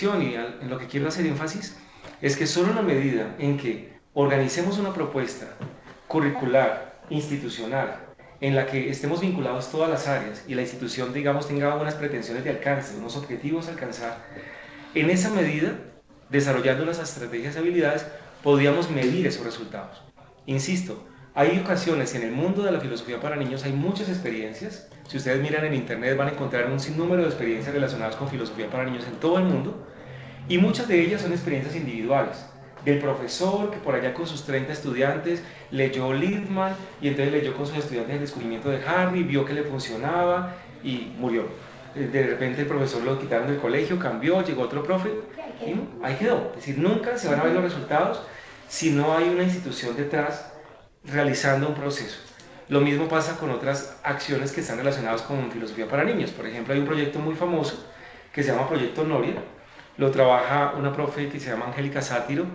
y en lo que quiero hacer énfasis es que solo en la medida en que organicemos una propuesta curricular, institucional, en la que estemos vinculados todas las áreas y la institución, digamos, tenga unas pretensiones de alcance, unos objetivos a alcanzar, en esa medida, desarrollando unas estrategias y habilidades, podríamos medir esos resultados. Insisto, hay ocasiones en el mundo de la filosofía para niños, hay muchas experiencias. Si ustedes miran en internet van a encontrar un sinnúmero de experiencias relacionadas con filosofía para niños en todo el mundo, y muchas de ellas son experiencias individuales, del profesor que por allá con sus 30 estudiantes leyó Littman y entonces leyó con sus estudiantes el descubrimiento de Harvey, vio que le funcionaba y murió. De repente el profesor lo quitaron del colegio, cambió, llegó otro profe y no, ahí quedó. Es decir, nunca se van a ver los resultados si no hay una institución detrás realizando un proceso. Lo mismo pasa con otras acciones que están relacionadas con filosofía para niños. Por ejemplo, hay un proyecto muy famoso que se llama Proyecto Noria. Lo trabaja una profe que se llama Angélica Sátiro.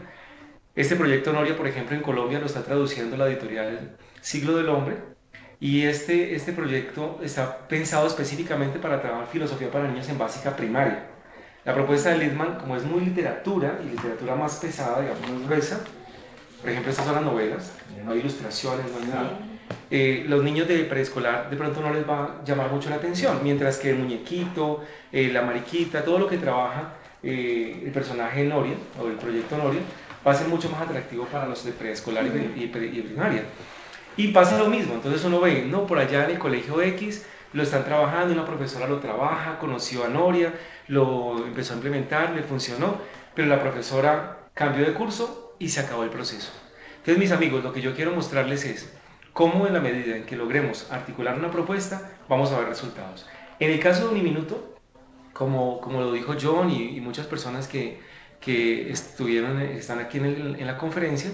Este proyecto Noria, por ejemplo, en Colombia lo está traduciendo la editorial Siglo del Hombre. Y este proyecto está pensado específicamente para trabajar filosofía para niños en básica primaria. La propuesta de Littman, como es muy literatura, y literatura más pesada, digamos, más gruesa, por ejemplo, estas son las novelas, no hay ilustraciones, no hay nada, los niños de preescolar de pronto no les va a llamar mucho la atención, mientras que el muñequito, la mariquita, todo lo que trabaja el personaje Noria, o el proyecto Noria, va a ser mucho más atractivo para los de preescolar y primaria. Y pasa lo mismo, entonces uno ve, no, por allá en el colegio X lo están trabajando, una profesora lo trabaja, conoció a Noria, lo empezó a implementar, le funcionó, pero la profesora cambió de curso y se acabó el proceso. Entonces, mis amigos, lo que yo quiero mostrarles es cómo en la medida en que logremos articular una propuesta, vamos a ver resultados. En el caso de Uniminuto, como lo dijo John y muchas personas que están aquí en la conferencia,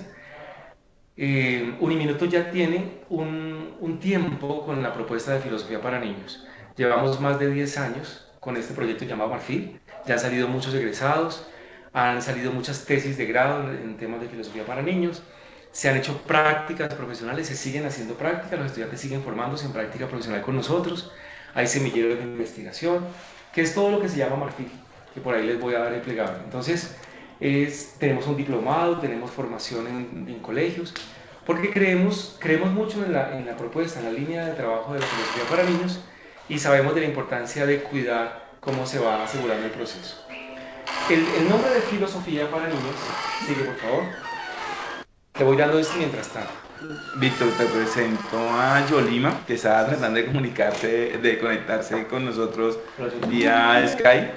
Uniminuto ya tiene un tiempo con la propuesta de filosofía para niños. Llevamos más de 10 años con este proyecto llamado Marfil, ya han salido muchos egresados, han salido muchas tesis de grado en temas de filosofía para niños, se han hecho prácticas profesionales, se siguen haciendo prácticas, los estudiantes siguen formándose en práctica profesional con nosotros, hay semilleros de investigación, que es todo lo que se llama Marfil, que por ahí les voy a dar el plegado. Entonces, tenemos un diplomado, tenemos formación en colegios, porque creemos mucho en la propuesta, en la línea de trabajo de la filosofía para niños y sabemos de la importancia de cuidar cómo se va asegurando el proceso. El nombre de filosofía para niños, sigue por favor, te voy dando esto mientras tanto. Víctor, te presento a Yolima, que estaba tratando de comunicarse, de conectarse con nosotros vía Skype.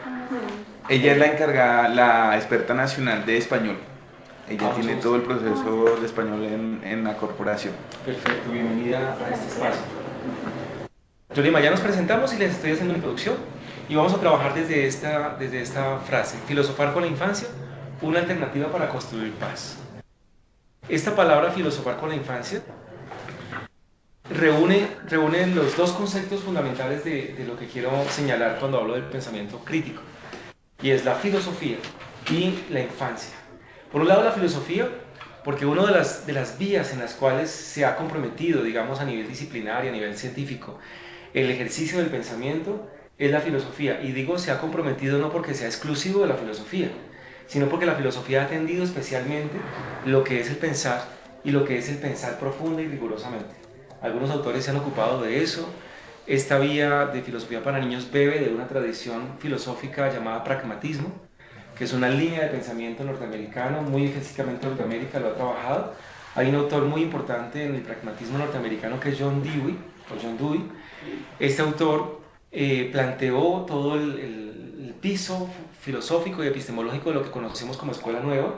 Ella es la encargada, la experta nacional de español. Ella tiene todo el proceso de español en la corporación. Perfecto, bienvenida a este espacio. Yolima, ya nos presentamos y les estoy haciendo una introducción y vamos a trabajar desde esta frase: filosofar con la infancia, una alternativa para construir paz. Esta palabra filosofar con la infancia reúne los dos conceptos fundamentales de lo que quiero señalar cuando hablo del pensamiento crítico, y es la filosofía y la infancia. Por un lado, la filosofía, porque una de las vías en las cuales se ha comprometido, digamos, a nivel disciplinario, a nivel científico, el ejercicio del pensamiento es la filosofía. Y digo se ha comprometido no porque sea exclusivo de la filosofía, sino porque la filosofía ha atendido especialmente lo que es el pensar y lo que es el pensar profunda y rigurosamente. Algunos autores se han ocupado de eso. Esta vía de filosofía para niños bebe de una tradición filosófica llamada pragmatismo, que es una línea de pensamiento norteamericano, muy específicamente Norteamérica lo ha trabajado. Hay un autor muy importante en el pragmatismo norteamericano que es John Dewey, o John Dewey. Este autor planteó todo el piso filosófico y epistemológico de lo que conocemos como Escuela Nueva,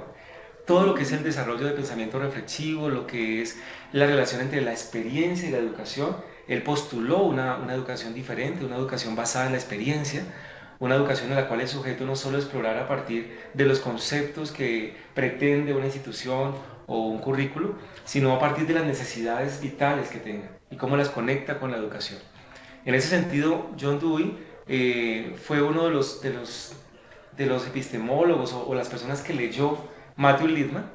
todo lo que es el desarrollo de pensamiento reflexivo, lo que es la relación entre la experiencia y la educación. Él postuló una educación diferente, una educación basada en la experiencia, una educación en la cual el sujeto no solo explorar a partir de los conceptos que pretende una institución o un currículo, sino a partir de las necesidades vitales que tenga y cómo las conecta con la educación. En ese sentido, John Dewey fue uno de los epistemólogos o las personas que leyó Matthew Littman,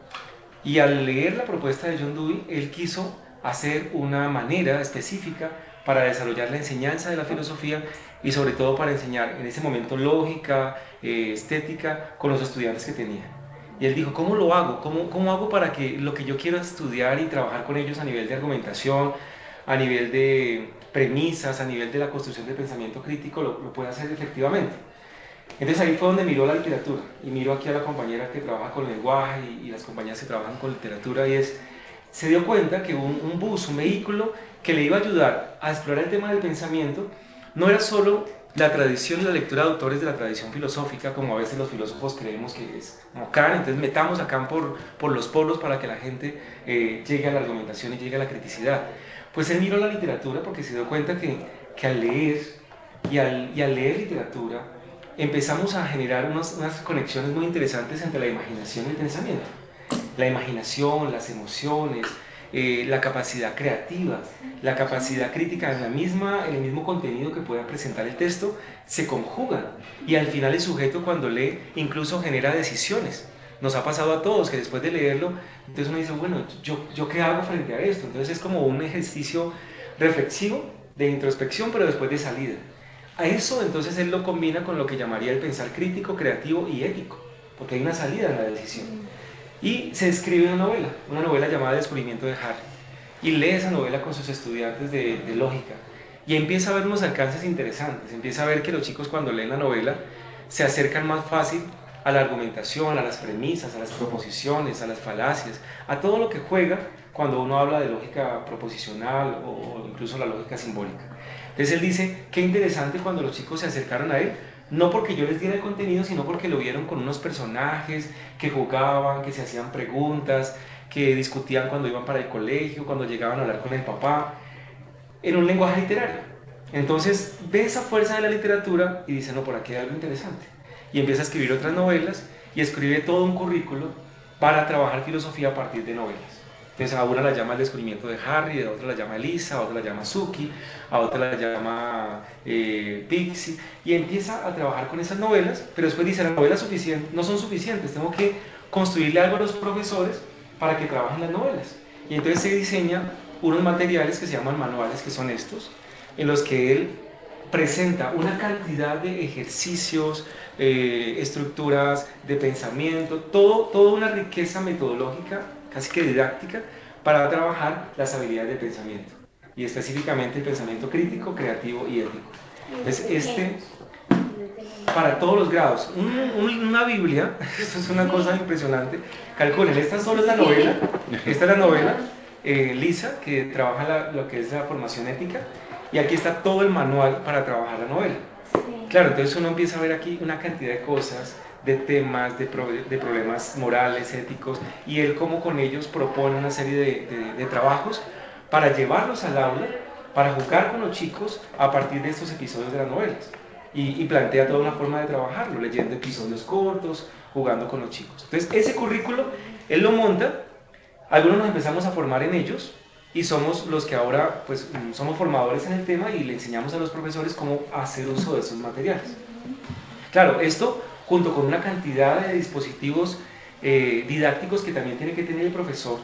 y al leer la propuesta de John Dewey, él quiso hacer una manera específica para desarrollar la enseñanza de la filosofía y sobre todo para enseñar en ese momento lógica, estética, con los estudiantes que tenía. Y él dijo, ¿cómo lo hago? ¿Cómo hago para que lo que yo quiero estudiar y trabajar con ellos a nivel de argumentación, a nivel de premisas, a nivel de la construcción del pensamiento crítico, lo pueda hacer efectivamente? Entonces ahí fue donde miró la literatura, y miro aquí a la compañera que trabaja con lenguaje y las compañeras que trabajan con literatura, y se dio cuenta que un bus, un vehículo que le iba a ayudar a explorar el tema del pensamiento, no era solo la tradición y la lectura de autores de la tradición filosófica, como a veces los filósofos creemos que es como Kant, entonces metamos a Kant por los polos para que la gente llegue a la argumentación y llegue a la criticidad. Pues él miró la literatura porque se dio cuenta que al leer y al leer literatura empezamos a generar unas conexiones muy interesantes entre la imaginación y el pensamiento. La imaginación, las emociones, la capacidad creativa, la capacidad crítica en el mismo contenido que pueda presentar el texto, se conjugan y al final el sujeto cuando lee incluso genera decisiones. Nos ha pasado a todos que después de leerlo, entonces uno dice, bueno, ¿yo qué hago frente a esto? Entonces es como un ejercicio reflexivo de introspección, pero después de salida. A eso entonces él lo combina con lo que llamaría el pensar crítico, creativo y ético, porque hay una salida en la decisión. Y se escribe una novela llamada Descubrimiento de Harry, y lee esa novela con sus estudiantes de lógica, y empieza a ver unos alcances interesantes, empieza a ver que los chicos cuando leen la novela se acercan más fácil a la argumentación, a las premisas, a las proposiciones, a las falacias, a todo lo que juega cuando uno habla de lógica proposicional o incluso la lógica simbólica. Entonces él dice, qué interesante cuando los chicos se acercaron a él, no porque yo les diera el contenido, sino porque lo vieron con unos personajes que jugaban, que se hacían preguntas, que discutían cuando iban para el colegio, cuando llegaban a hablar con el papá, en un lenguaje literario. Entonces ve esa fuerza de la literatura y dice, no, por aquí hay algo interesante. Y empieza a escribir otras novelas y escribe todo un currículo para trabajar filosofía a partir de novelas. Entonces a una la llama El Descubrimiento de Harry, a otra la llama Elisa, a otra la llama Suki, a otra la llama Pixie, y empieza a trabajar con esas novelas, pero después dice, las novelas no son suficientes, tengo que construirle algo a los profesores para que trabajen las novelas. Y entonces se diseñan unos materiales que se llaman manuales, que son estos, en los que él presenta una cantidad de ejercicios, estructuras de pensamiento, toda una riqueza metodológica, casi que didáctica, para trabajar las habilidades de pensamiento, y específicamente el pensamiento crítico, creativo y ético. Entonces, para todos los grados, una Biblia, esto es una cosa impresionante, calculen, esta solo es la novela, esta es la novela, Lisa, que trabaja lo que es la formación ética, y aquí está todo el manual para trabajar la novela. Claro, entonces uno empieza a ver aquí una cantidad de cosas, de temas, de problemas morales, éticos, y él como con ellos propone una serie de trabajos para llevarlos al aula, para jugar con los chicos a partir de estos episodios de las novelas. Y plantea toda una forma de trabajarlo, leyendo episodios cortos, jugando con los chicos. Entonces ese currículo, él lo monta, algunos nos empezamos a formar en ellos, y somos los que ahora pues somos formadores en el tema y le enseñamos a los profesores cómo hacer uso de esos materiales. Claro, esto junto con una cantidad de dispositivos didácticos que también tiene que tener el profesor,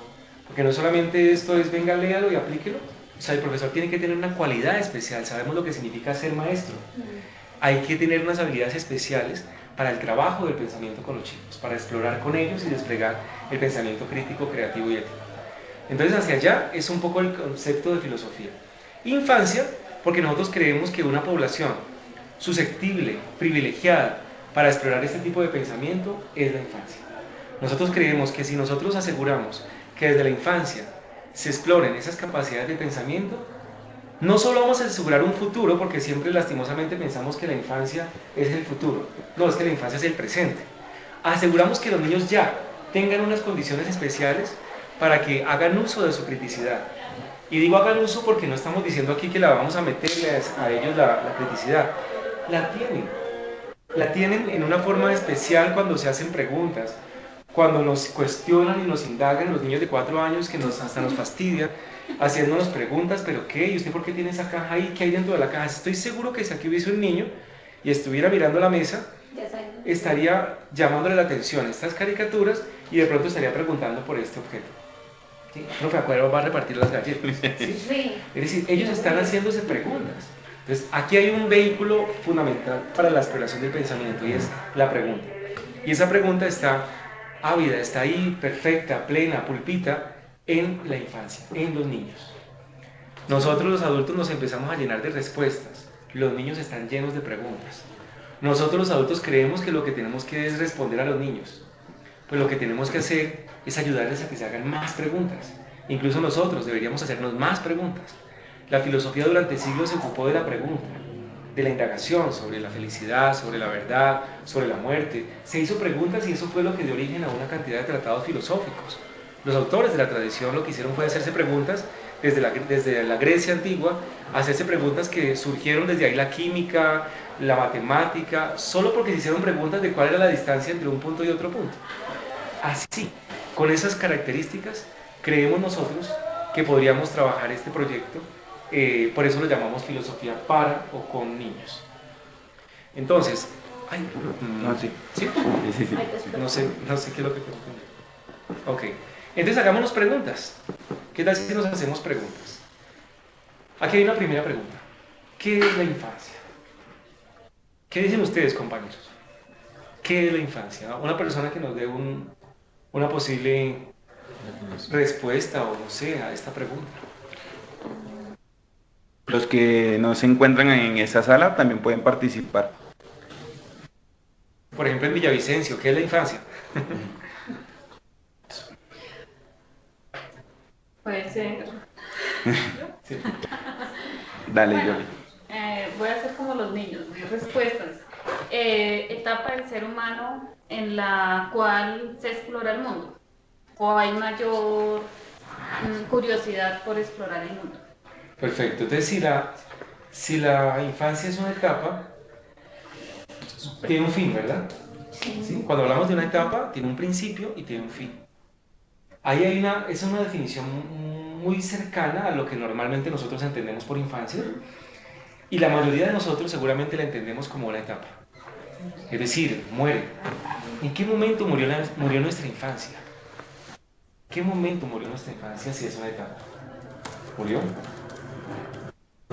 porque no solamente esto es venga, léalo y aplíquelo, o sea, el profesor tiene que tener una cualidad especial, sabemos lo que significa ser maestro, hay que tener unas habilidades especiales para el trabajo del pensamiento con los chicos, para explorar con ellos y desplegar el pensamiento crítico, creativo y ético. Entonces hacia allá es un poco el concepto de filosofía. Infancia, porque nosotros creemos que una población susceptible, privilegiada para explorar este tipo de pensamiento es la infancia. Nosotros creemos que si nosotros aseguramos que desde la infancia se exploren esas capacidades de pensamiento, no solo vamos a asegurar un futuro, porque siempre lastimosamente pensamos que la infancia es el futuro, no, es que la infancia es el presente. Aseguramos que los niños ya tengan unas condiciones especiales para que hagan uso de su criticidad. Y digo hagan uso porque no estamos diciendo aquí que la vamos a meterle a ellos la criticidad. La tienen en una forma especial cuando se hacen preguntas, cuando nos cuestionan y nos indagan los niños de 4 años que hasta nos fastidian, haciéndonos preguntas, pero ¿qué? ¿Y usted por qué tiene esa caja ahí? ¿Qué hay dentro de la caja? Estoy seguro que si aquí hubiese un niño y estuviera mirando la mesa, estaría llamándole la atención a estas caricaturas y de pronto estaría preguntando por este objeto. ¿sí? Profe, ¿a cuál va a repartir las galletas? ¿Sí? Sí. Es decir, ellos están haciéndose preguntas. Entonces, aquí hay un vehículo fundamental para la exploración del pensamiento y es la pregunta. Y esa pregunta está ávida, está ahí, perfecta, plena, pulpita, en la infancia, en los niños. Nosotros los adultos nos empezamos a llenar de respuestas, los niños están llenos de preguntas. Nosotros los adultos creemos que lo que tenemos que es responder a los niños, pues lo que tenemos que hacer es ayudarles a que se hagan más preguntas. Incluso nosotros deberíamos hacernos más preguntas. La filosofía durante siglos se ocupó de la pregunta, de la indagación sobre la felicidad, sobre la verdad, sobre la muerte. Se hizo preguntas y eso fue lo que dio origen a una cantidad de tratados filosóficos. Los autores de la tradición lo que hicieron fue hacerse preguntas desde la Grecia antigua, hacerse preguntas que surgieron desde ahí la química, la matemática, solo porque se hicieron preguntas de cuál era la distancia entre un punto y otro punto. Así, con esas características, creemos nosotros que podríamos trabajar este proyecto, por eso lo llamamos filosofía para o con niños. Entonces, ¿sí? No sé qué es lo que tengo que entender. Ok, entonces hagámonos preguntas. ¿Qué tal si nos hacemos preguntas? Aquí hay una primera pregunta. ¿Qué es la infancia? ¿Qué dicen ustedes, compañeros? ¿Qué es la infancia? Una persona que nos dé una posible respuesta o no sé a esta pregunta. Los que no se encuentran en esa sala también pueden participar. Por ejemplo, en Villavicencio, ¿qué es la infancia? Puede ser. Sí. Dale, Bueno, Yoli. voy a hacer como los niños, respuestas. Etapa del ser humano en la cual se explora el mundo. ¿O hay mayor curiosidad por explorar el mundo? Perfecto. Entonces, si la infancia es una etapa, tiene un fin, ¿verdad? ¿Sí? Cuando hablamos de una etapa, tiene un principio y tiene un fin. Ahí es una definición muy cercana a lo que normalmente nosotros entendemos por infancia, y la mayoría de nosotros seguramente la entendemos como una etapa. Es decir, muere. ¿En qué momento murió nuestra infancia? ¿En qué momento murió nuestra infancia si es una etapa? ¿Murió?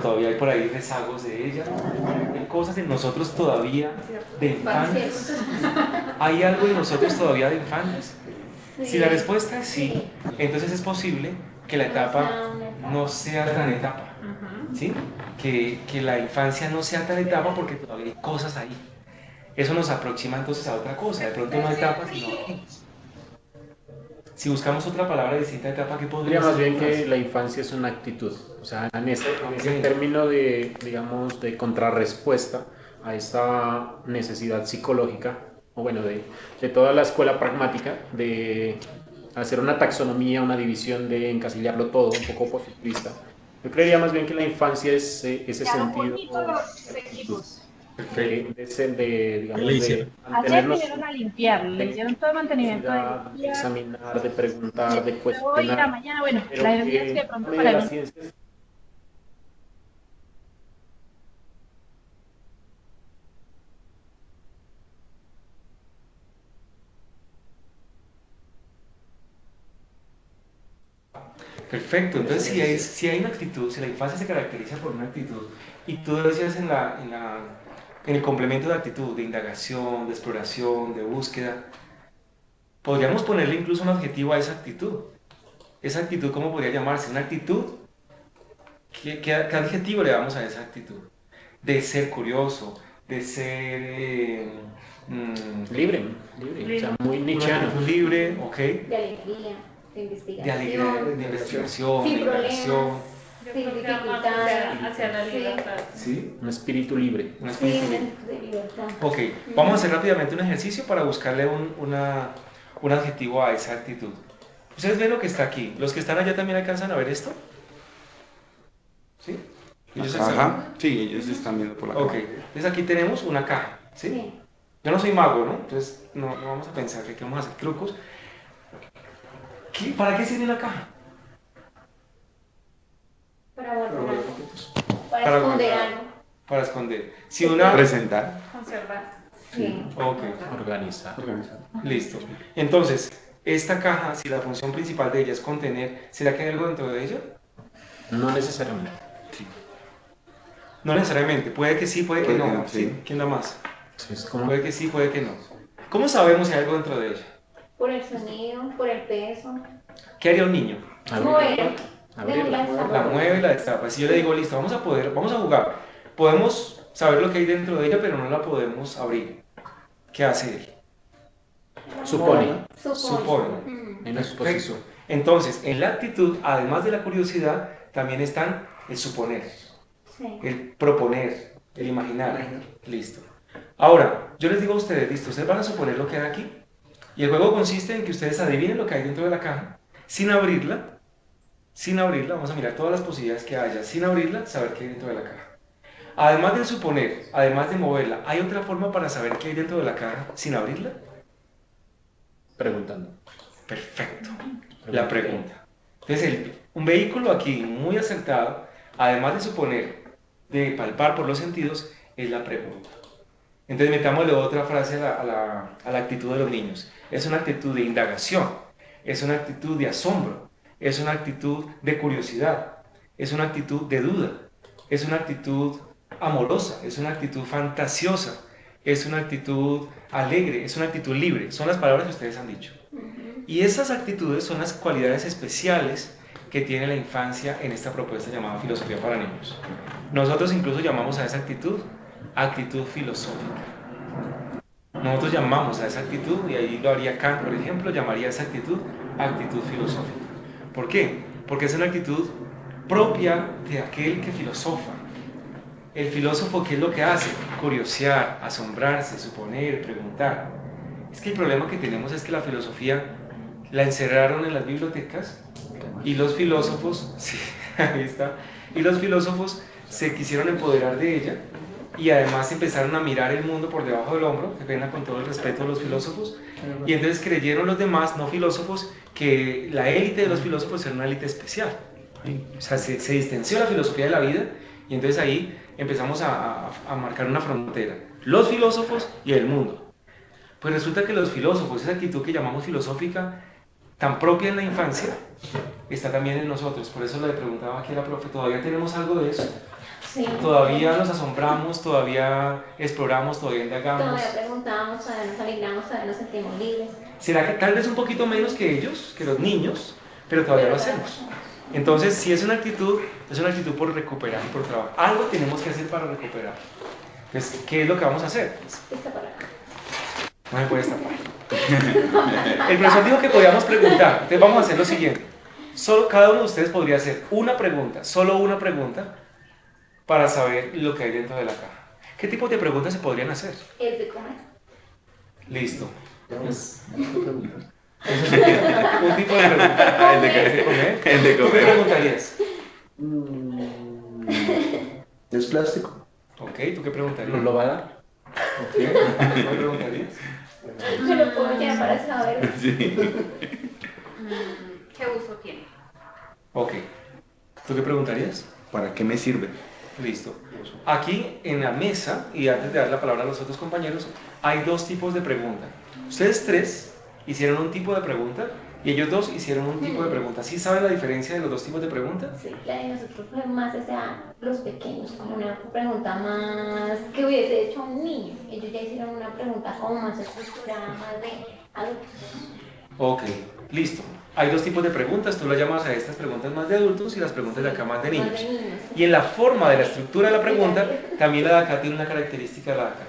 Todavía hay por ahí rezagos de ella, hay cosas en nosotros todavía de infantes. ¿Hay algo en nosotros todavía de infantes? Si la respuesta es sí, entonces es posible que la etapa no sea tan etapa, ¿sí? Que la infancia no sea tan etapa porque todavía hay cosas ahí. Eso nos aproxima entonces a otra cosa, de pronto no etapa, sino si buscamos otra palabra distinta a etapa, ¿qué podría Diría más ser? bien que la infancia es una actitud, o sea, en ese término de, digamos, de contrarrespuesta a esta necesidad psicológica, o bueno, de toda la escuela pragmática, de hacer una taxonomía, una división, de encasillarlo todo, un poco positivista. Yo creería más bien que la infancia es ese sentido digamos, de Ayer mantenernos, vinieron a limpiar, le hicieron todo el mantenimiento de de limpiar, examinar, de preguntar, de hoy, cuestionar. la mañana, bueno, Pero la idea es que que de pronto de para las mí ciencias Perfecto, entonces si hay una actitud, si la infancia se caracteriza por una actitud, y tú decías en el complemento de actitud, de indagación, de exploración, de búsqueda, podríamos ponerle incluso un adjetivo a esa actitud. Esa actitud, ¿cómo podría llamarse? Una actitud, ¿qué adjetivo le damos a esa actitud? De ser curioso, de ser libre, o sea, muy una nietzscheano. actitud libre, ¿ok? De alegría, de investigación. De alegría, de investigación, de Sin indagación. problemas, sin dificultades. Hacia la libertad. ¿Sí? Un espíritu libre. Un Sí, espíritu libre. de libertad. Ok, vamos a hacer rápidamente un ejercicio para buscarle un adjetivo a esa actitud. Ustedes ven lo que está aquí. ¿Los que están allá también alcanzan a ver esto? ¿Sí? ¿Ellos Ajá, sí, ellos están viendo por la Ok, cámara. entonces aquí tenemos una caja, ¿sí? Sí. Yo no soy mago, ¿no? Entonces no vamos a pensar que vamos a hacer trucos. ¿Para qué sirve la caja? Para guardar algo. Para Para esconder guardar. algo. Para esconder. Si una... Presentar. Conservar. Sí. Ok, Organizar. Organizar. listo. Entonces, esta caja, si la función principal de ella es contener, ¿será que hay algo dentro de ella? No necesariamente. Sí. No necesariamente, puede que sí, puede que Puede que no. no, sí. ¿Quién da más? Sí, es como... Puede que sí, puede que no. ¿Cómo sabemos si hay algo dentro de ella? Por el sonido, por el peso. ¿Qué haría un niño? Mover. Abrirla. La mueve y la destapa. Si yo le digo, listo, vamos a jugar. Podemos saber lo que hay dentro de ella, pero no la podemos abrir. ¿Qué hace él? Supone. Supone. Mm. En una suposición. Entonces, en la actitud, además de la curiosidad, también están el suponer, Sí. el proponer, el imaginar. Listo. Ahora, yo les digo a ustedes, listo, ustedes van a suponer lo que hay aquí. Y el juego consiste en que ustedes adivinen lo que hay dentro de la caja, sin abrirla, vamos a mirar todas las posibilidades que haya, sin abrirla, saber qué hay dentro de la caja. Además de suponer, además de moverla, ¿hay otra forma para saber qué hay dentro de la caja sin abrirla? Preguntando. Perfecto, la pregunta. Entonces, un vehículo aquí muy acertado, además de suponer, de palpar por los sentidos, es la pregunta. Entonces, metámosle otra frase a la actitud de los niños. Es una actitud de indagación, es una actitud de asombro, es una actitud de curiosidad, es una actitud de duda, es una actitud amorosa, es una actitud fantasiosa, es una actitud alegre, es una actitud libre. Son las palabras que ustedes han dicho. Y esas actitudes son las cualidades especiales que tiene la infancia en esta propuesta llamada filosofía para niños. Nosotros incluso llamamos a esa actitud filosófica. Nosotros llamamos a esa actitud, y ahí lo haría Kant, por ejemplo, llamaría a esa actitud filosófica. ¿Por qué? Porque es una actitud propia de aquel que filosofa. El filósofo, ¿qué es lo que hace? Curiosear, asombrarse, suponer, preguntar. Es que el problema que tenemos es que la filosofía la encerraron en las bibliotecas y los filósofos, sí, ahí está, y los filósofos se quisieron empoderar de ella y además empezaron a mirar el mundo por debajo del hombro, que pena con todo el respeto de los filósofos, y entonces creyeron los demás no filósofos que la élite de los filósofos era una élite especial. O sea, se distanció la filosofía de la vida y entonces ahí empezamos a marcar una frontera, los filósofos y el mundo. Pues resulta que los filósofos, esa actitud que llamamos filosófica, tan propia en la infancia, está también en nosotros. Por eso le preguntaba aquí a la profe, ¿todavía tenemos algo de eso? Sí. Todavía nos asombramos, todavía exploramos, todavía indagamos. Todavía preguntamos, todavía nos alegramos, todavía nos sentimos libres. ¿Será que tal vez un poquito menos que ellos, que los niños, pero todavía lo hacemos? Entonces, si es una actitud por recuperar y por trabajar. Algo tenemos que hacer para recuperar. Entonces, ¿qué es lo que vamos a hacer? Esta palabra. No me puedes tapar. El profesor dijo que podíamos preguntar. Entonces vamos a hacer lo siguiente. Cada uno de ustedes podría hacer una pregunta, solo una pregunta, para saber lo que hay dentro de la caja. ¿Qué tipo de preguntas se podrían hacer? Es de comer. Listo. Un tipo de pregunta. El de comer. El de ¿Tú qué comer. preguntarías? ¿Es plástico? Ok, ¿tú qué preguntarías? ¿Nos lo va a dar? Ok, ¿tú qué preguntarías? Yo lo puedo llevar para saber. Sí. ¿Qué uso tiene? Ok. ¿Tú qué preguntarías? ¿Para qué me sirve? Listo. Aquí en la mesa, y antes de dar la palabra a los otros compañeros, hay dos tipos de pregunta. Ustedes tres hicieron un tipo de pregunta y ellos dos hicieron un tipo de pregunta. ¿Sí saben la diferencia de los dos tipos de pregunta? Sí, la de nosotros fue más, o sea, los pequeños, como una pregunta más que hubiese hecho un niño. Ellos ya hicieron una pregunta como más estructurada, más de adultos. Ok, listo. Hay dos tipos de preguntas. Tú las llamas a estas preguntas más de adultos y las preguntas de acá más de niños. Y en la forma de la estructura de la pregunta, también la de acá tiene una característica de la de acá.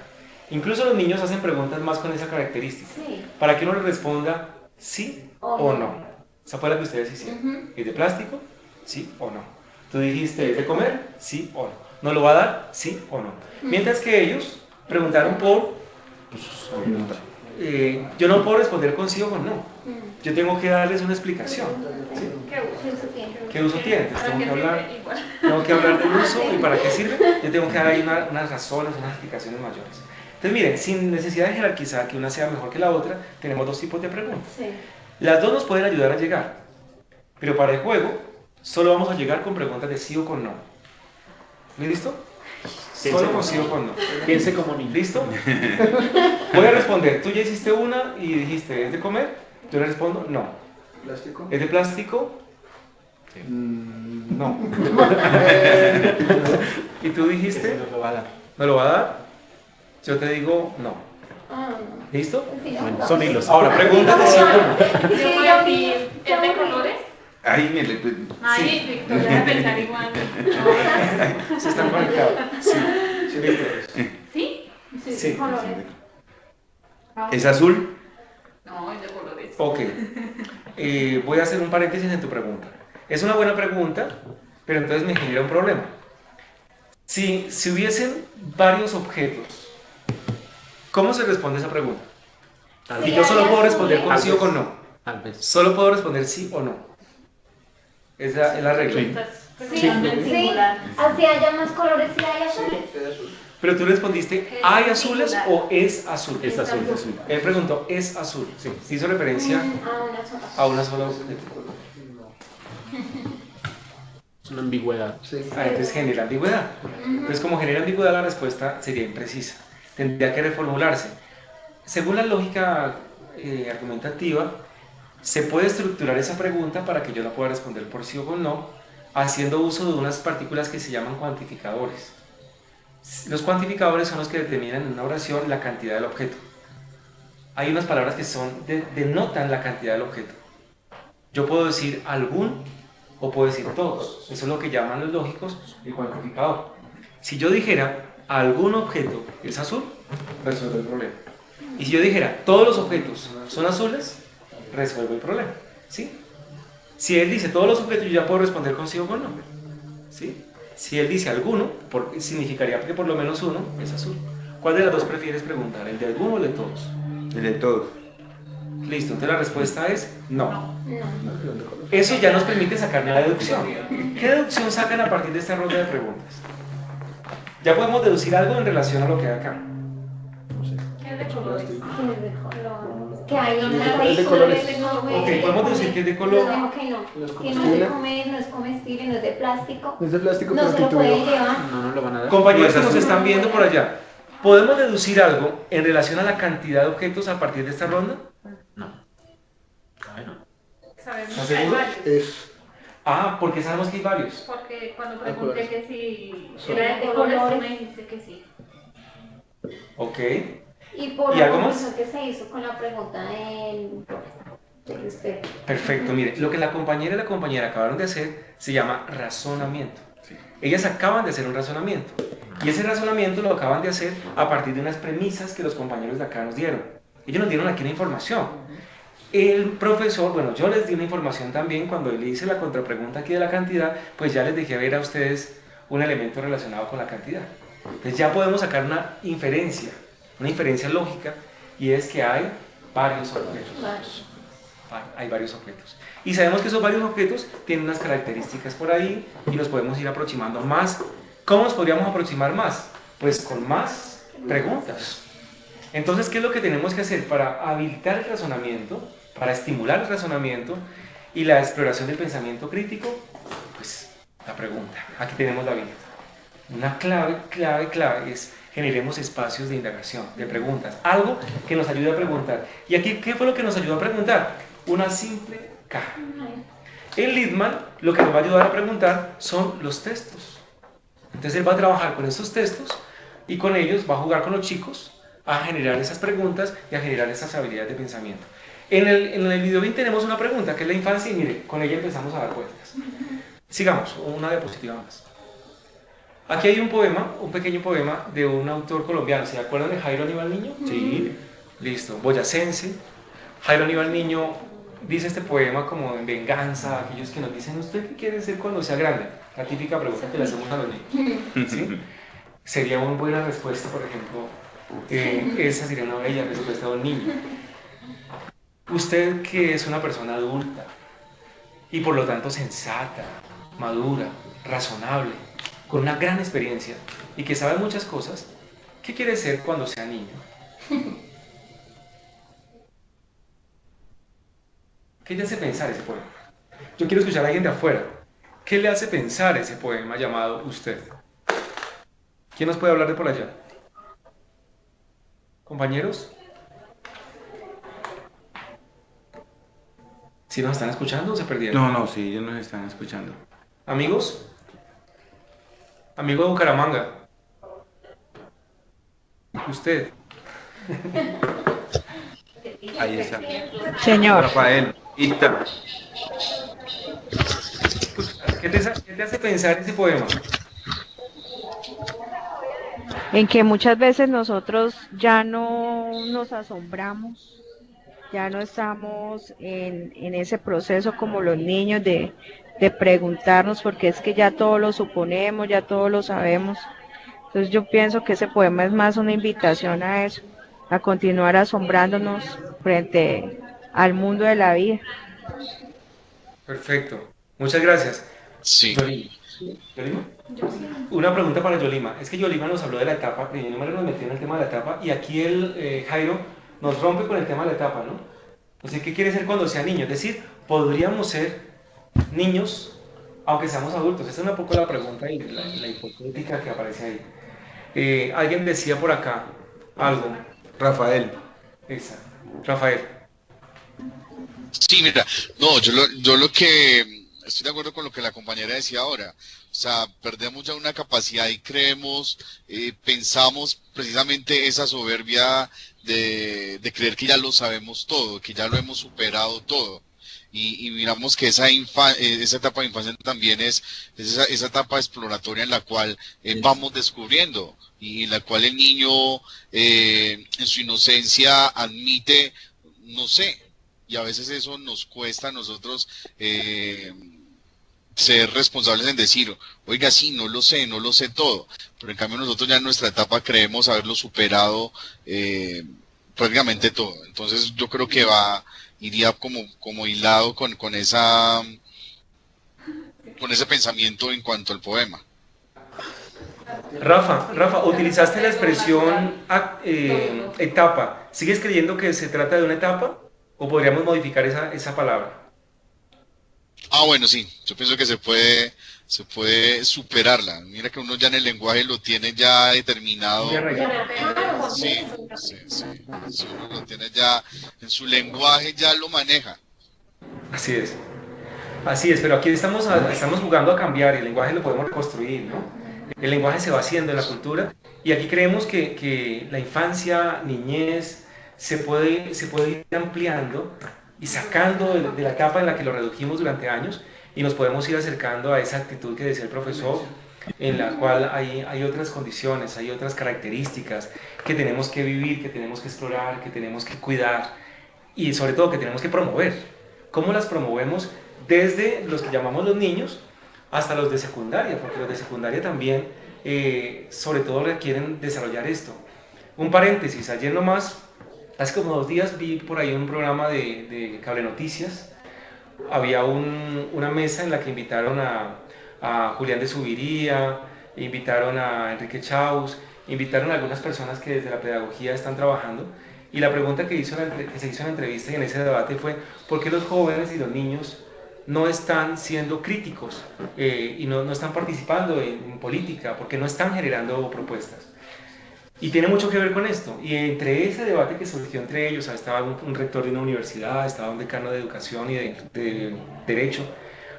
Incluso los niños hacen preguntas más con esa característica. Sí. Para que uno le responda sí o no. Esa fue la que ustedes hicieron. Ujú. ¿Es de plástico? Sí o no. Tú dijiste, ¿es de comer? Sí o no. ¿No lo va a dar? Sí o no. Mientras que ellos preguntaron por... yo no puedo responder con sí o con no. Yo tengo que darles una explicación. ¿Sí? ¿Qué uso? ¿Qué uso tiene? Entonces ¿Para tengo qué que hablar, sirve? Igual. tengo que hablar del uso y para qué sirve. Yo tengo que dar ahí unas razones, unas explicaciones mayores. Entonces miren, sin necesidad de jerarquizar que una sea mejor que la otra, tenemos dos tipos de preguntas. Sí. Las dos nos pueden ayudar a llegar, pero para el juego solo vamos a llegar con preguntas de sí o con no. ¿Listo? Solo con sí o con no. Piense como niño. ¿Listo? Voy a responder. Tú ya hiciste una y dijiste, ¿es de comer? Yo le respondo, no. ¿Plástico? ¿Es de plástico? No. ¿Y tú dijiste? No lo va a dar. ¿Me lo va a dar? Yo te digo, no. Ah, ¿Listo? Bueno, son hilos. Ahora, pregúntate si o no. Yo voy a decir, ¿es de colores? Ay, me le... Ay, Victoria, debe pensar igual. Se están conectados. Sí, sí, Víctor. ¿Sí? Sí. colores. ¿Es azul? No, es de colores. Ok. Voy a hacer un paréntesis en tu pregunta. Es una buena pregunta, pero entonces me genera un problema. Si hubiesen varios objetos, ¿cómo se responde esa pregunta? Tal Y vez. yo solo puedo responder con Tal sí o vez. con no. Tal vez. Solo puedo responder sí o no. Esa es la regla. Estás Sí, preguntando en sí, singular. así haya más colores y hay azules. Pero tú respondiste, ¿hay azules o es azul? Es azul. Es azul. Él preguntó, ¿es azul? Sí. Hizo referencia A una sola. a una sola objeto. Es una ambigüedad. Sí. Entonces genera ambigüedad. Entonces, como genera ambigüedad, la respuesta sería imprecisa. Tendría que reformularse. Según la lógica argumentativa, se puede estructurar esa pregunta para que yo la pueda responder por sí o con no, haciendo uso de unas partículas que se llaman cuantificadores. Los cuantificadores son los que determinan en una oración la cantidad del objeto. Hay unas palabras que denotan la cantidad del objeto. Yo puedo decir algún o puedo decir todos. Eso es lo que llaman los lógicos el cuantificador. Si yo dijera algún objeto es azul, resuelvo el problema. Y si yo dijera todos los objetos son azules, resuelvo el problema. ¿Sí? Si él dice todos los objetos, yo ya puedo responder con sí o con no. ¿Sí? Si él dice alguno, significaría que por lo menos uno es azul. ¿Cuál de las dos prefieres preguntar? ¿El de alguno o el de todos? El de todos. Listo, entonces la respuesta es no. No. Eso ya nos permite sacar una deducción. ¿Qué deducción sacan a partir de esta ronda de preguntas? Ya podemos deducir algo en relación a lo que hay acá. ¿Qué es de colores? ¿Qué es de color? Que hay una colores de raíz colores. que no Ok, podemos deducir que es de color. No, que no. No es Que no se comestible. come, no es comestible, no es de plástico. Es de plástico, No pero se lo puede titubeo. llevar. No lo van a dar. Compañeros que nos están viendo por allá, ¿podemos deducir algo en relación a la cantidad de objetos a partir de esta ronda? No. Bueno. Sabemos ¿Estás que hay seguro? varios. Es Ah, porque sabemos que hay varios. Porque cuando pregunté que si Son era de colores, tú me dijiste que sí. Ok. Y por ¿Y la algo más? confusión que se hizo con la pregunta del experto. Perfecto, mire, lo que la compañera y la compañera acabaron de hacer se llama razonamiento. Ellas acaban de hacer un razonamiento. Y ese razonamiento lo acaban de hacer a partir de unas premisas que los compañeros de acá nos dieron. Ellos nos dieron aquí una información. El profesor, bueno, yo les di una información también cuando le hice la contrapregunta aquí de la cantidad, pues ya les dejé ver a ustedes un elemento relacionado con la cantidad. Entonces ya podemos sacar una inferencia lógica, y es que hay varios objetos. Hay varios objetos. Y sabemos que esos varios objetos tienen unas características por ahí y nos podemos ir aproximando más. ¿Cómo nos podríamos aproximar más? Pues con más preguntas. Entonces, ¿qué es lo que tenemos que hacer para habilitar el razonamiento, para estimular el razonamiento y la exploración del pensamiento crítico? Pues la pregunta. Aquí tenemos la habilidad. Una clave es generemos espacios de indagación, de preguntas, algo que nos ayude a preguntar. ¿Y aquí qué fue lo que nos ayudó a preguntar? Una simple caja. En Littman lo que nos va a ayudar a preguntar son los textos. Entonces él va a trabajar con estos textos y con ellos va a jugar con los chicos a generar esas preguntas y a generar esas habilidades de pensamiento. En el video 20 tenemos una pregunta que es la infancia y mire, con ella empezamos a dar vueltas. Sigamos, una diapositiva más. Aquí hay un poema, un pequeño poema de un autor colombiano. ¿Se acuerdan de Jairo Aníbal Niño? Sí. Listo, boyacense. Jairo Aníbal Niño dice este poema como en venganza a aquellos que nos dicen, ¿usted qué quiere ser cuando sea grande? La típica pregunta que le hacemos a los niños. ¿Sí? Sería una buena respuesta, por ejemplo, esa sería una bella respuesta de un niño. Usted que es una persona adulta y por lo tanto sensata, madura, razonable, con una gran experiencia y que sabe muchas cosas, ¿qué quiere ser cuando sea niño? ¿Qué le hace pensar ese poema? Yo quiero escuchar a alguien de afuera. ¿Qué le hace pensar ese poema llamado Usted? ¿Quién nos puede hablar de por allá? ¿Compañeros? ¿Sí nos están escuchando o se perdieron? No, sí, ellos nos están escuchando. Amigos, amigo de Bucaramanga, usted. Ahí está. Señor, Rafael, Ita. ¿Qué te hace pensar ese poema? en que muchas veces nosotros ya no nos asombramos, ya no estamos en ese proceso como los niños de preguntarnos, porque es que ya todo lo suponemos, ya todo lo sabemos. Entonces yo pienso que ese poema es más una invitación a eso, a continuar asombrándonos frente al mundo de la vida. Perfecto. Muchas gracias. Sí. Yolima. ¿Yolima? Una pregunta para Yolima. Es que Yolima nos habló de la etapa, primero nos metió en el tema de la etapa, y aquí Jairo nos rompe con el tema de la etapa, ¿no? O sea, ¿qué quiere ser cuando sea niño? Es decir, podríamos ser niños aunque seamos adultos. Esa es un poco la pregunta y la hipotética que aparece ahí. Alguien decía por acá algo. Rafael. Esa. Rafael. Sí, mira, no, yo lo que estoy de acuerdo con lo que la compañera decía ahora. O sea, perdemos ya una capacidad y creemos, pensamos precisamente esa soberbia de creer que ya lo sabemos todo, que ya lo hemos superado todo. Y miramos que esa etapa de infancia también es esa etapa exploratoria en la cual vamos descubriendo y en la cual el niño en su inocencia admite, no sé, y a veces eso nos cuesta a nosotros ser responsables en decir, oiga, sí, no lo sé todo, pero en cambio nosotros ya en nuestra etapa creemos haberlo superado prácticamente todo. Entonces yo creo que iría como hilado con ese pensamiento en cuanto al poema. Rafa, utilizaste la expresión etapa. ¿Sigues creyendo que se trata de una etapa o podríamos modificar esa palabra? Bueno, sí, yo pienso que se puede superarla. Mira que uno ya en el lenguaje lo tiene ya determinado. Sí, si uno lo tiene ya en su lenguaje, ya lo maneja. Así es, pero aquí estamos jugando a cambiar y el lenguaje lo podemos reconstruir, ¿no? El lenguaje se va haciendo en la cultura y aquí creemos que la infancia, niñez, se puede ir ampliando y sacando de la etapa en la que lo redujimos durante años y nos podemos ir acercando a esa actitud que decía el profesor, en la cual hay otras condiciones, hay otras características que tenemos que vivir, que tenemos que explorar, que tenemos que cuidar y sobre todo que tenemos que promover. ¿Cómo las promovemos? Desde los que llamamos los niños hasta los de secundaria, porque los de secundaria también sobre todo requieren desarrollar esto. Un paréntesis, ayer nomás, hace como 2 días vi por ahí un programa de Cable Noticias, había una mesa en la que invitaron a Julián de Subiría, invitaron a Enrique Chaus, invitaron a algunas personas que desde la pedagogía están trabajando y la pregunta que se hizo en la entrevista y en ese debate fue ¿por qué los jóvenes y los niños no están siendo críticos y no están participando en política? ¿Por qué no están generando propuestas? Y tiene mucho que ver con esto. Y entre ese debate que surgió entre ellos, estaba un rector de una universidad, estaba un decano de educación y de derecho,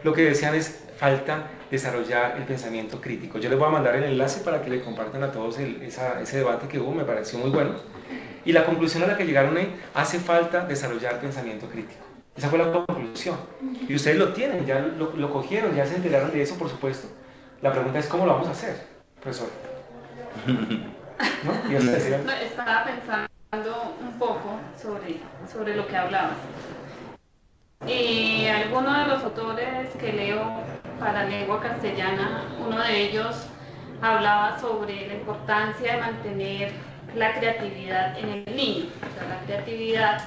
lo que decían es falta desarrollar el pensamiento crítico. Yo les voy a mandar el enlace para que le compartan a todos ese debate que hubo, me pareció muy bueno. Y la conclusión a la que llegaron es, hace falta desarrollar pensamiento crítico. Esa fue la conclusión. Y ustedes lo tienen, ya lo cogieron, ya se enteraron de eso, por supuesto. La pregunta es, ¿cómo lo vamos a hacer, profesor? ¿No? Estaba pensando un poco sobre lo que hablabas. Y algunos de los autores que leo para lengua castellana, uno de ellos hablaba sobre la importancia de mantener la creatividad en el niño. O sea, la creatividad,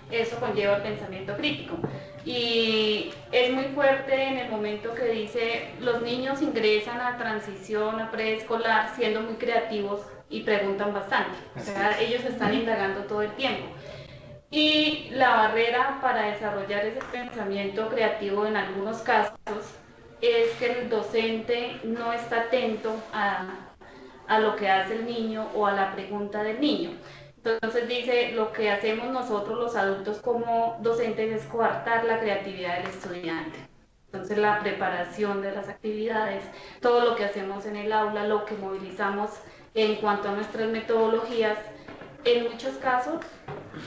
eso conlleva el pensamiento crítico. Y es muy fuerte en el momento que dice, los niños ingresan a transición, a preescolar, siendo muy creativos y preguntan bastante. O sea, ellos están indagando todo el tiempo. Y la barrera para desarrollar ese pensamiento creativo en algunos casos es que el docente no está atento a lo que hace el niño o a la pregunta del niño. Entonces dice, lo que hacemos nosotros los adultos como docentes es coartar la creatividad del estudiante. Entonces la preparación de las actividades, todo lo que hacemos en el aula, lo que movilizamos en cuanto a nuestras metodologías, en muchos casos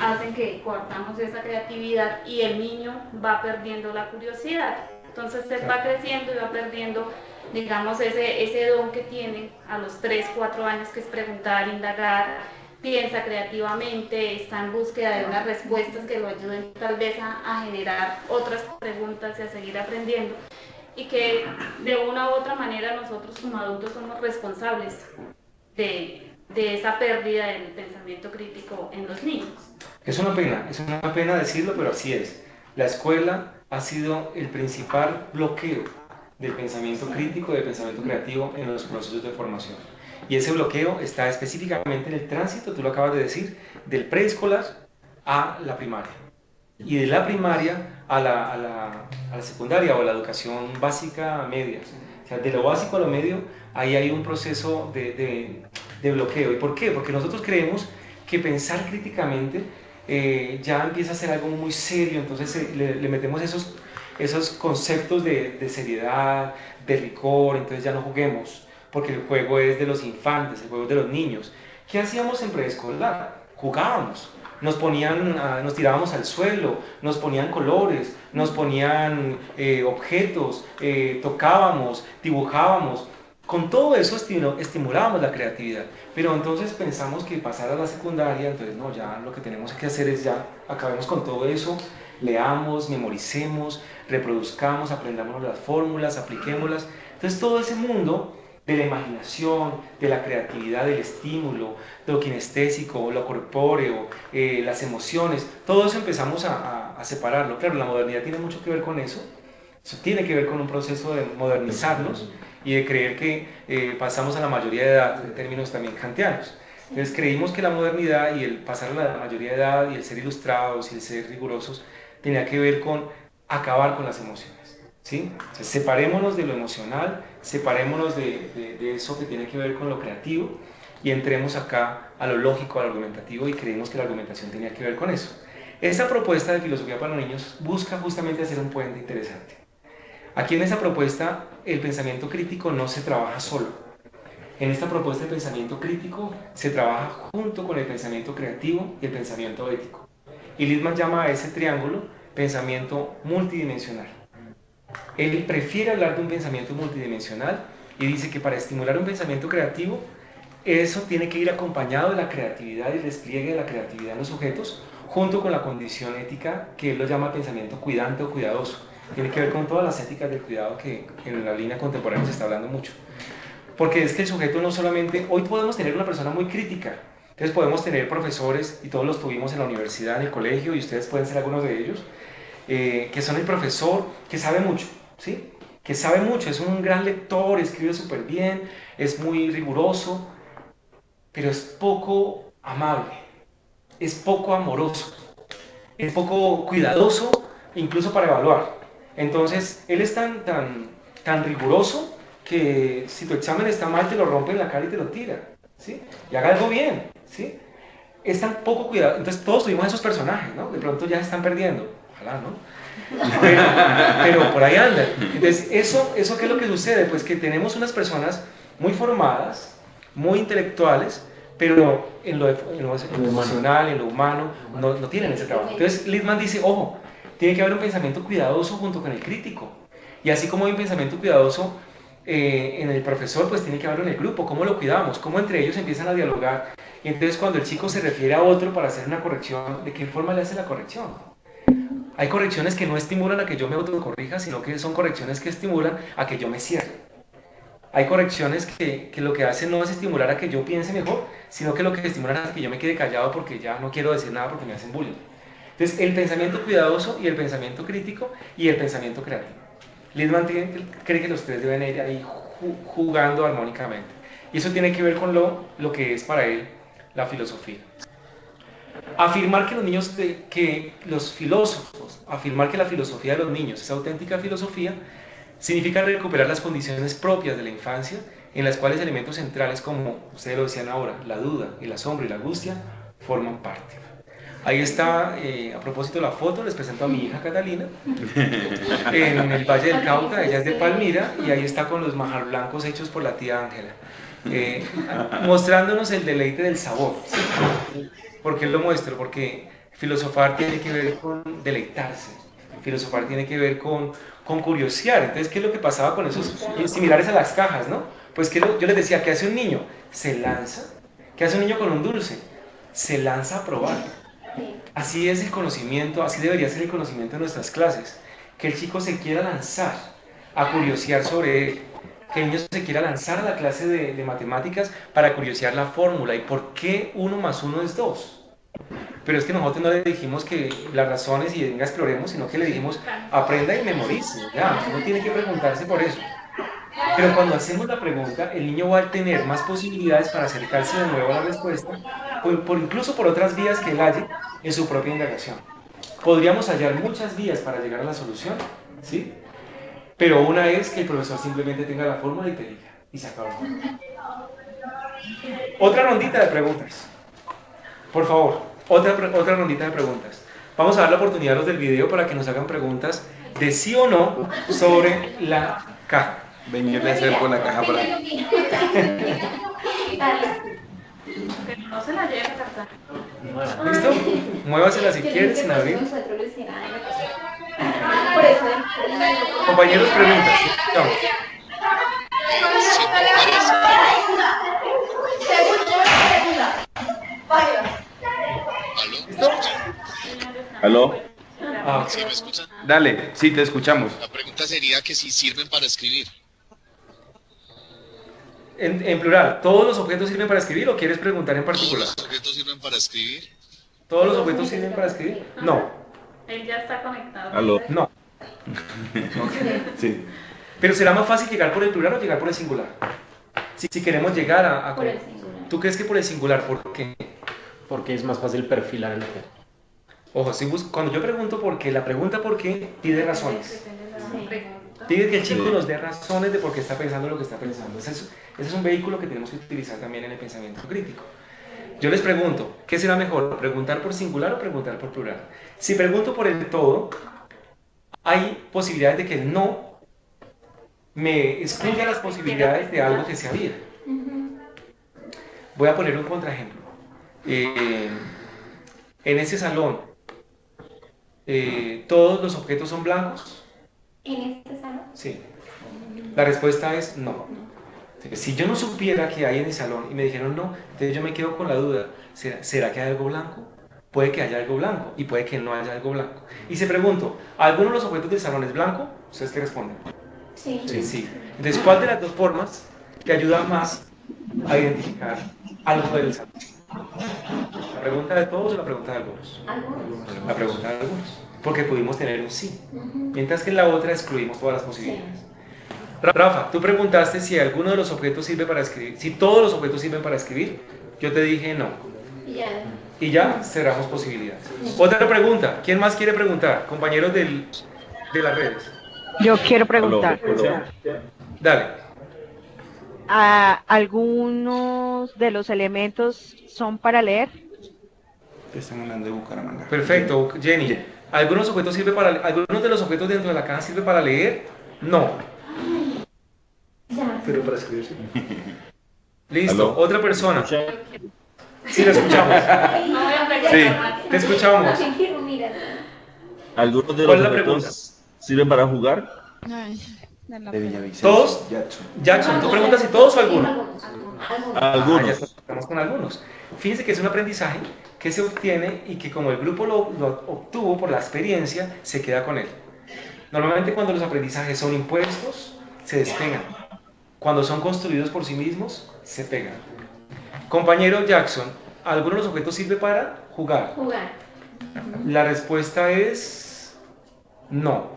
hacen que coartamos esa creatividad y el niño va perdiendo la curiosidad. Entonces él va creciendo y va perdiendo, digamos, ese don que tiene a los 3, 4 años, que es preguntar, indagar, piensa creativamente, está en búsqueda de unas respuestas que lo ayuden tal vez a generar otras preguntas y a seguir aprendiendo. Y que de una u otra manera nosotros como adultos somos responsables de esa pérdida del pensamiento crítico en los niños. Es una pena decirlo, pero así es. La escuela ha sido el principal bloqueo del pensamiento crítico, del pensamiento creativo en los procesos de formación. Y ese bloqueo está específicamente en el tránsito, tú lo acabas de decir, del preescolar a la primaria. Y de la primaria a la secundaria o a la educación básica media. O sea, de lo básico a lo medio, ahí hay un proceso de bloqueo. ¿Y por qué? Porque nosotros creemos que pensar críticamente ya empieza a ser algo muy serio, entonces le metemos esos conceptos de seriedad, de rigor, entonces ya no juguemos, porque el juego es de los infantes, el juego es de los niños. ¿Qué hacíamos en preescolar? Jugábamos. Nos tirábamos al suelo, nos ponían colores, nos ponían objetos, tocábamos, dibujábamos. Con todo eso estimulábamos la creatividad, pero entonces pensamos que pasar a la secundaria, entonces no, ya lo que tenemos que hacer es ya, acabemos con todo eso, leamos, memoricemos, reproduzcamos, aprendamos las fórmulas, apliquémoslas. Entonces todo ese mundo de la imaginación, de la creatividad, del estímulo, de lo kinestésico, lo corpóreo, las emociones, todo eso empezamos a separarlo. Claro, la modernidad tiene mucho que ver con eso tiene que ver con un proceso de modernizarnos y de creer que pasamos a la mayoría de edad, en términos también kantianos. Entonces creímos que la modernidad y el pasar a la mayoría de edad y el ser ilustrados y el ser rigurosos tenía que ver con acabar con las emociones, ¿sí? O sea, separémonos de lo emocional, separémonos de eso que tiene que ver con lo creativo y entremos acá a lo lógico, a lo argumentativo, y creímos que la argumentación tenía que ver con eso. Esta propuesta de filosofía para los niños busca justamente hacer un puente interesante. Aquí en esta propuesta el pensamiento crítico no se trabaja solo. En esta propuesta de pensamiento crítico se trabaja junto con el pensamiento creativo y el pensamiento ético. Y Littman llama a ese triángulo pensamiento multidimensional. Él prefiere hablar de un pensamiento multidimensional y dice que para estimular un pensamiento creativo, eso tiene que ir acompañado de la creatividad y el despliegue de la creatividad en los sujetos, junto con la condición ética que él lo llama pensamiento cuidante o cuidadoso. Tiene que ver con todas las éticas del cuidado que en la línea contemporánea se está hablando mucho. Porque es que el sujeto no solamente... Hoy podemos tener una persona muy crítica, entonces podemos tener profesores, y todos los tuvimos en la universidad, en el colegio, y ustedes pueden ser algunos de ellos, que son el profesor que sabe mucho, ¿sí? Que sabe mucho, es un gran lector, escribe súper bien, es muy riguroso, pero es poco amable, es poco amoroso, es poco cuidadoso, incluso para evaluar. Entonces, él es tan riguroso que si tu examen está mal, te lo rompe en la cara y te lo tira, ¿sí? Y haga algo bien, ¿sí? Es tan poco cuidado. Entonces, todos tuvimos esos personajes, ¿no? De pronto ya se están perdiendo. Ojalá, ¿no? Pero por ahí andan. Entonces, ¿eso qué es lo que sucede? Pues que tenemos unas personas muy formadas, muy intelectuales, pero en lo emocional, en lo humano, no tienen ese trabajo. Entonces, Littman dice, ojo, tiene que haber un pensamiento cuidadoso junto con el crítico. Y así como hay un pensamiento cuidadoso en el profesor, pues tiene que haberlo en el grupo. ¿Cómo lo cuidamos? ¿Cómo entre ellos empiezan a dialogar? Y entonces cuando el chico se refiere a otro para hacer una corrección, ¿de qué forma le hace la corrección? Hay correcciones que no estimulan a que yo me autocorrija, sino que son correcciones que estimulan a que yo me cierre. Hay correcciones que lo que hacen no es estimular a que yo piense mejor, sino que lo que estimulan es a que yo me quede callado porque ya no quiero decir nada porque me hacen bullying. Entonces, el pensamiento cuidadoso y el pensamiento crítico y el pensamiento creativo. Littman cree que los tres deben ir ahí jugando armónicamente. Y eso tiene que ver con lo que es para él la filosofía. Afirmar que los filósofos, afirmar que la filosofía de los niños es auténtica filosofía, significa recuperar las condiciones propias de la infancia, en las cuales elementos centrales como, ustedes lo decían ahora, la duda, el asombro y la angustia, forman parte. Ahí está, a propósito de la foto, les presento a mi hija Catalina, en el Valle del Cauca. Ella es de Palmira y ahí está con los majar blancos hechos por la tía Ángela, mostrándonos el deleite del sabor. ¿Por qué lo muestro? Porque filosofar tiene que ver con deleitarse, filosofar tiene que ver con curiosear. Entonces, ¿qué es lo que pasaba con esos similares a las cajas, no? Pues que yo les decía, ¿qué hace un niño? Se lanza. ¿Qué hace un niño con un dulce? Se lanza a probar. Así es el conocimiento, así debería ser el conocimiento de nuestras clases. Que el chico se quiera lanzar a curiosear sobre él. Que el niño se quiera lanzar a la clase de matemáticas para curiosear la fórmula y por qué 1 más 1 es 2. Pero es que nosotros no le dijimos que las razones y venga exploremos, sino que le dijimos aprenda y memorice. Ya, uno tiene que preguntarse por eso. Pero cuando hacemos la pregunta, el niño va a tener más posibilidades para acercarse de nuevo a la respuesta, incluso por otras vías que él halle en su propia indagación. Podríamos hallar muchas vías para llegar a la solución, ¿sí? Pero una es que el profesor simplemente tenga la fórmula y te diga, y se acabó. Otra rondita de preguntas. Por favor, otra rondita de preguntas. Vamos a dar la oportunidad a los del video para que nos hagan preguntas de sí o no sobre la caja. Venirle a hacer por la caja para... Que no se la lleve a cartar. ¿Listo? Muévasela si quieres sin abrir. Compañeros, preguntas. Vamos. ¿Listo? ¿Aló? Ah, ¿Sí me escuchan? Dale, sí, te escuchamos. La pregunta sería que si sirven para escribir. en plural, ¿todos los objetos sirven para escribir o quieres preguntar en particular? ¿Todos los objetos sirven para escribir? ¿Todos los objetos sirven para escribir? No. Él ya está conectado. ¿Aló? No. Sí. Pero será más fácil llegar por el plural o llegar por el singular. Si queremos llegar a Por el singular. ¿Tú crees que por el singular? ¿Por qué? Porque es más fácil perfilar el objeto. Ojo, cuando yo pregunto por qué, la pregunta por qué pide razones. Pide que el chico nos dé razones de por qué está pensando lo que está pensando. Ese es un vehículo que tenemos que utilizar también en el pensamiento crítico. Yo les pregunto, ¿qué será mejor? ¿Preguntar por singular o preguntar por plural? Si pregunto por el todo, hay posibilidades de que el no me excluya las posibilidades de algo que se había. Voy a poner un contraejemplo. En ese salón, ¿todos los objetos son blancos? ¿En este salón? Sí. La respuesta es no. Si yo no supiera que hay en el salón y me dijeron no, entonces yo me quedo con la duda, ¿será que hay algo blanco? Puede que haya algo blanco y puede que no haya algo blanco. Y se pregunto, ¿alguno de los objetos del salón es blanco? ¿Ustedes qué responden? Sí. Sí. Entonces, ¿cuál de las dos formas te ayuda más a identificar algo del salón? ¿La pregunta de todos o la pregunta de algunos? Algunos. La pregunta de algunos, porque pudimos tener un sí, mientras que en la otra excluimos todas las posibilidades. Rafa, tú preguntaste si alguno de los objetos sirve para escribir, si todos los objetos sirven para escribir, yo te dije no. Y ya cerramos posibilidades. Otra pregunta, ¿quién más quiere preguntar? Compañeros de las redes. Yo quiero preguntar. Dale. ¿Algunos de los elementos son para leer? Están hablando de Bucaramanga. Perfecto, Jenny. ¿Algunos de los objetos dentro de la caja sirve para leer? No. Pero para escribir sí. Listo, ¿Aló? otra persona. Sí, la escuchamos. Sí. Te escuchamos. ¿Algunos de ¿Cuál los es la pregunta? objetos sirven para jugar? De Villavicencio. ¿Todos? Jackson, ¿tú preguntas si todos o algunos? Ya Algunos. estamos con algunos. Fíjense que es un aprendizaje que se obtiene y que como el grupo lo obtuvo por la experiencia, se queda con él. Normalmente cuando los aprendizajes son impuestos, se despegan. Cuando son construidos por sí mismos, se pegan. Compañero Jackson, ¿alguno de los objetos sirve para jugar? Jugar. La respuesta es no.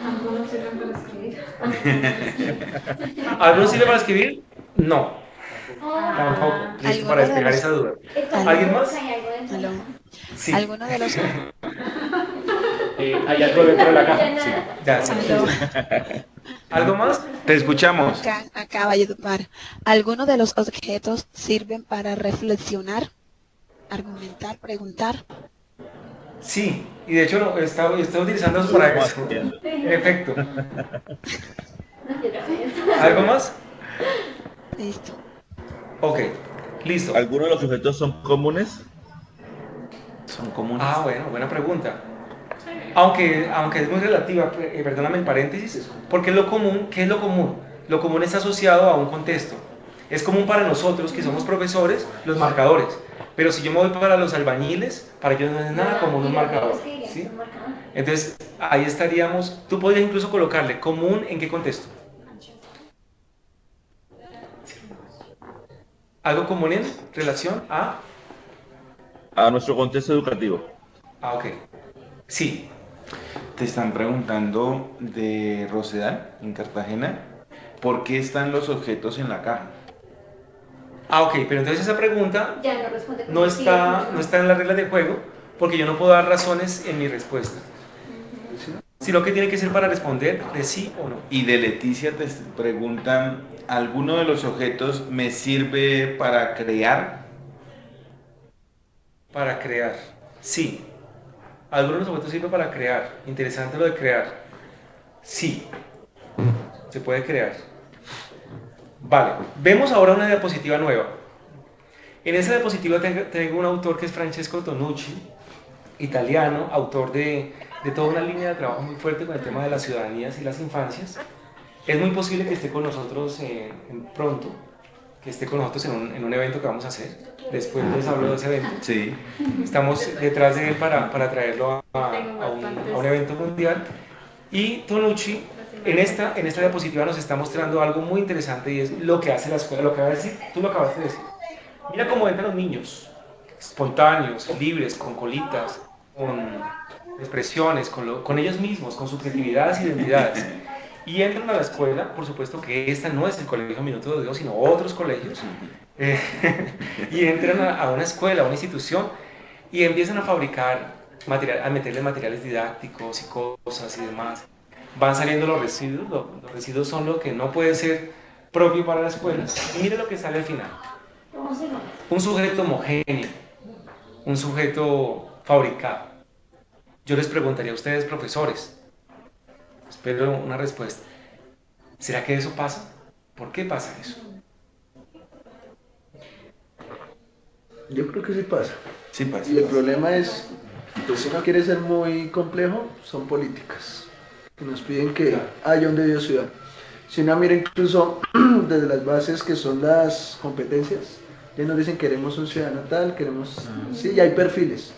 Algunos sirven para escribir. ¿Alguno sirve para escribir? No. Tampoco. Listo, para despejar esa duda. ¿Alguien más? ¿Aló? Sí. ¿Alguno de los ¿Hay algo dentro de la caja? Sí. Ya, sí. ¿Algo más? Te escuchamos. acaba de ayudar? ¿Alguno de los objetos sirven para reflexionar? argumentar, preguntar. Sí, y de hecho está utilizando eso para eso. En efecto. ¿Algo más? Listo. Ok, listo. ¿Algunos de los objetos son comunes? Son comunes. Ah, bueno, buena pregunta. Aunque es muy relativa, perdóname el paréntesis, porque lo común, ¿qué es lo común? Lo común está asociado a un contexto. Es común para nosotros, que somos profesores, los marcadores. Pero si yo me voy para los albañiles, para ellos no es nada común un marcador. ¿Sí? Entonces, ahí estaríamos, tú podrías incluso colocarle común en qué contexto. ¿Algo común en relación a? A nuestro contexto educativo. Ah, ok. Sí. Te están preguntando de Rosedal, en Cartagena, ¿por qué están los objetos en la caja? Ah, ok, pero entonces esa pregunta Ya no responde con no sí, está en las reglas de juego, porque yo no puedo dar razones en mi respuesta. Sino que tiene que ser para responder de sí o no. Y de Leticia te preguntan, ¿alguno de los objetos me sirve para crear? Para crear. Sí. Algunos de los objetos sirven para crear. Interesante lo de crear. Sí. Se puede crear. Vale. Vemos ahora una diapositiva nueva. En esa diapositiva tengo un autor que es Francesco Tonucci, italiano, autor de toda una línea de trabajo muy fuerte con el tema de las ciudadanías y las infancias. Es muy posible que esté con nosotros pronto, que esté con nosotros en un evento que vamos a hacer. Después les hablo de ese evento. Sí. Estamos detrás de él para traerlo a un evento mundial. Y Tonucci, en esta diapositiva nos está mostrando algo muy interesante, y es lo que hace la escuela. Lo que va a decir, tú lo acabaste de decir. Mira cómo entran los niños, espontáneos, libres, con colitas, con expresiones, con ellos mismos, con subjetividades y identidades. Y entran a la escuela, por supuesto que esta no es el Colegio Minuto de Dios, sino otros colegios. Y entran a una escuela, a una institución, y empiezan a fabricar, a meterle materiales didácticos y cosas y demás. Van saliendo los residuos. Los residuos son lo que no puede ser propio para la escuela. Y mire lo que sale al final. Un sujeto homogéneo, un sujeto fabricado. Yo les preguntaría a ustedes, profesores, espero una respuesta. ¿Será que eso pasa? ¿Por qué pasa eso? Yo creo que sí pasa. Sí pasa. Y el problema es, pues, si uno quiere ser muy complejo, son políticas que nos piden que haya un debido ciudad. Si uno mira incluso desde las bases que son las competencias, ya nos dicen queremos un ciudadano tal, queremos... Sí, ya hay perfiles.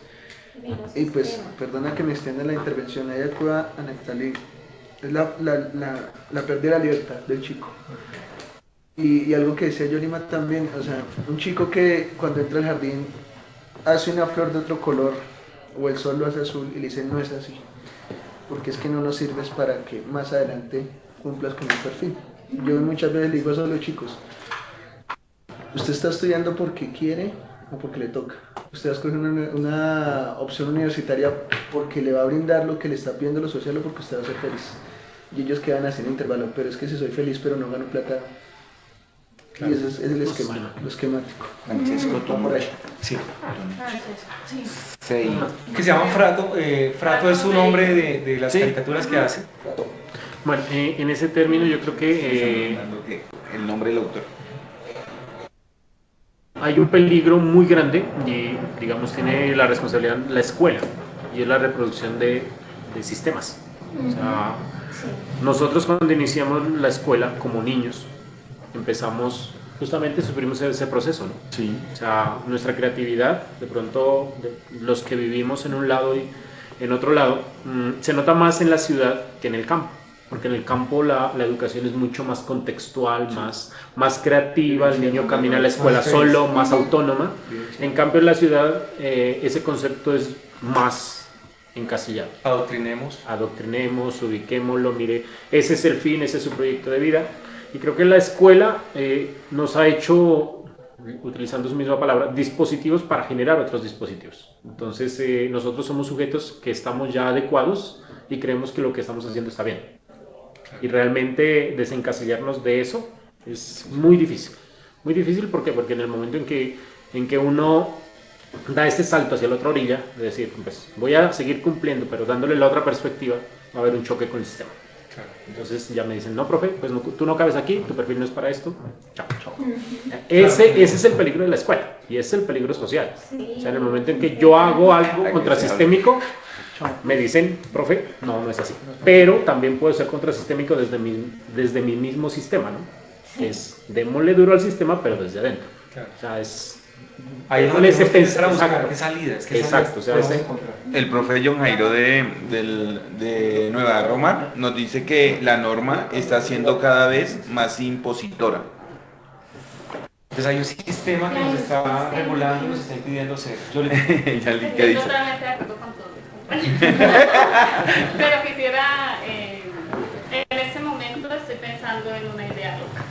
Y pues, perdona que me extienda la intervención, ahí actúa a Neftalí. Es la pérdida de la libertad del chico. Y algo que decía Yolima también, o sea, un chico que cuando entra al jardín hace una flor de otro color, o el sol lo hace azul, y le dicen no es así, porque es que no nos sirves para que más adelante cumplas con un perfil. Yo muchas veces le digo eso a los chicos, usted está estudiando porque quiere o porque le toca. Usted va a escoger una opción universitaria porque le va a brindar lo que le está pidiendo lo social o porque usted va a ser feliz. Y ellos quedan así en intervalo, pero es que si soy feliz pero no gano plata. Claro. Y ese es el esquema, lo esquemático. Francesco Tonucci. Sí. Sí. Que se llama Frato. Frato es su nombre de las caricaturas que hace. Bueno, en ese término yo creo que el nombre del autor. Hay un peligro muy grande y, digamos, tiene la responsabilidad la escuela, y es la reproducción de sistemas. O sea, nosotros cuando iniciamos la escuela como niños, empezamos, justamente sufrimos ese proceso, ¿no? Sí. O sea, nuestra creatividad, de pronto, los que vivimos en un lado y en otro lado, se nota más en la ciudad que en el campo. Porque en el campo la educación es mucho más contextual, más creativa, el niño camina a la escuela solo, más autónoma. En cambio en la ciudad ese concepto es más encasillado. Adoctrinemos, ubiquémoslo, mire, ese es el fin, ese es su proyecto de vida. Y creo que la escuela nos ha hecho, utilizando su misma palabra, dispositivos para generar otros dispositivos. Entonces nosotros somos sujetos que estamos ya adecuados y creemos que lo que estamos haciendo está bien. Y realmente desencasillarnos de eso es muy difícil. Muy difícil, ¿por qué? Porque en el momento en que uno da este salto hacia la otra orilla, es decir, pues voy a seguir cumpliendo, pero dándole la otra perspectiva, va a haber un choque con el sistema. Claro. Entonces ya me dicen, no, profe, pues no, tú no cabes aquí, tu perfil no es para esto, chao, chao. Ese es el peligro de la escuela y ese es el peligro social. O sea, en el momento en que yo hago algo contrasistémico, me dicen, profe, no es así. Pero también puede ser contrasistémico desde mi mismo sistema, ¿no? Es, démosle duro al sistema, pero desde adentro. Claro. O sea, es... Ahí es donde tenemos que empezar a buscar qué salidas, Exacto, o sea, El profe John Jairo de Nueva Roma nos dice que la norma está siendo cada vez más impositora. Entonces hay un sistema que nos está regulando y nos está impidiendo ser. Yo le Estoy totalmente de acuerdo con todo. Pero quisiera, en este momento estoy pensando en una idea loca.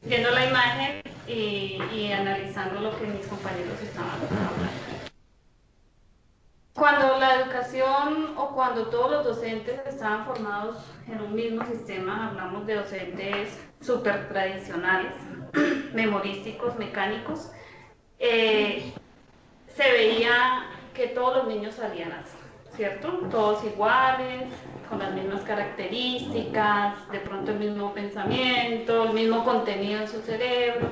Viendo la imagen y analizando lo que mis compañeros estaban hablando. Cuando la educación o cuando todos los docentes estaban formados en un mismo sistema, hablamos de docentes súper tradicionales, memorísticos, mecánicos, se veía que todos los niños salían así, ¿cierto? Todos iguales, con las mismas características, de pronto el mismo pensamiento, el mismo contenido en su cerebro.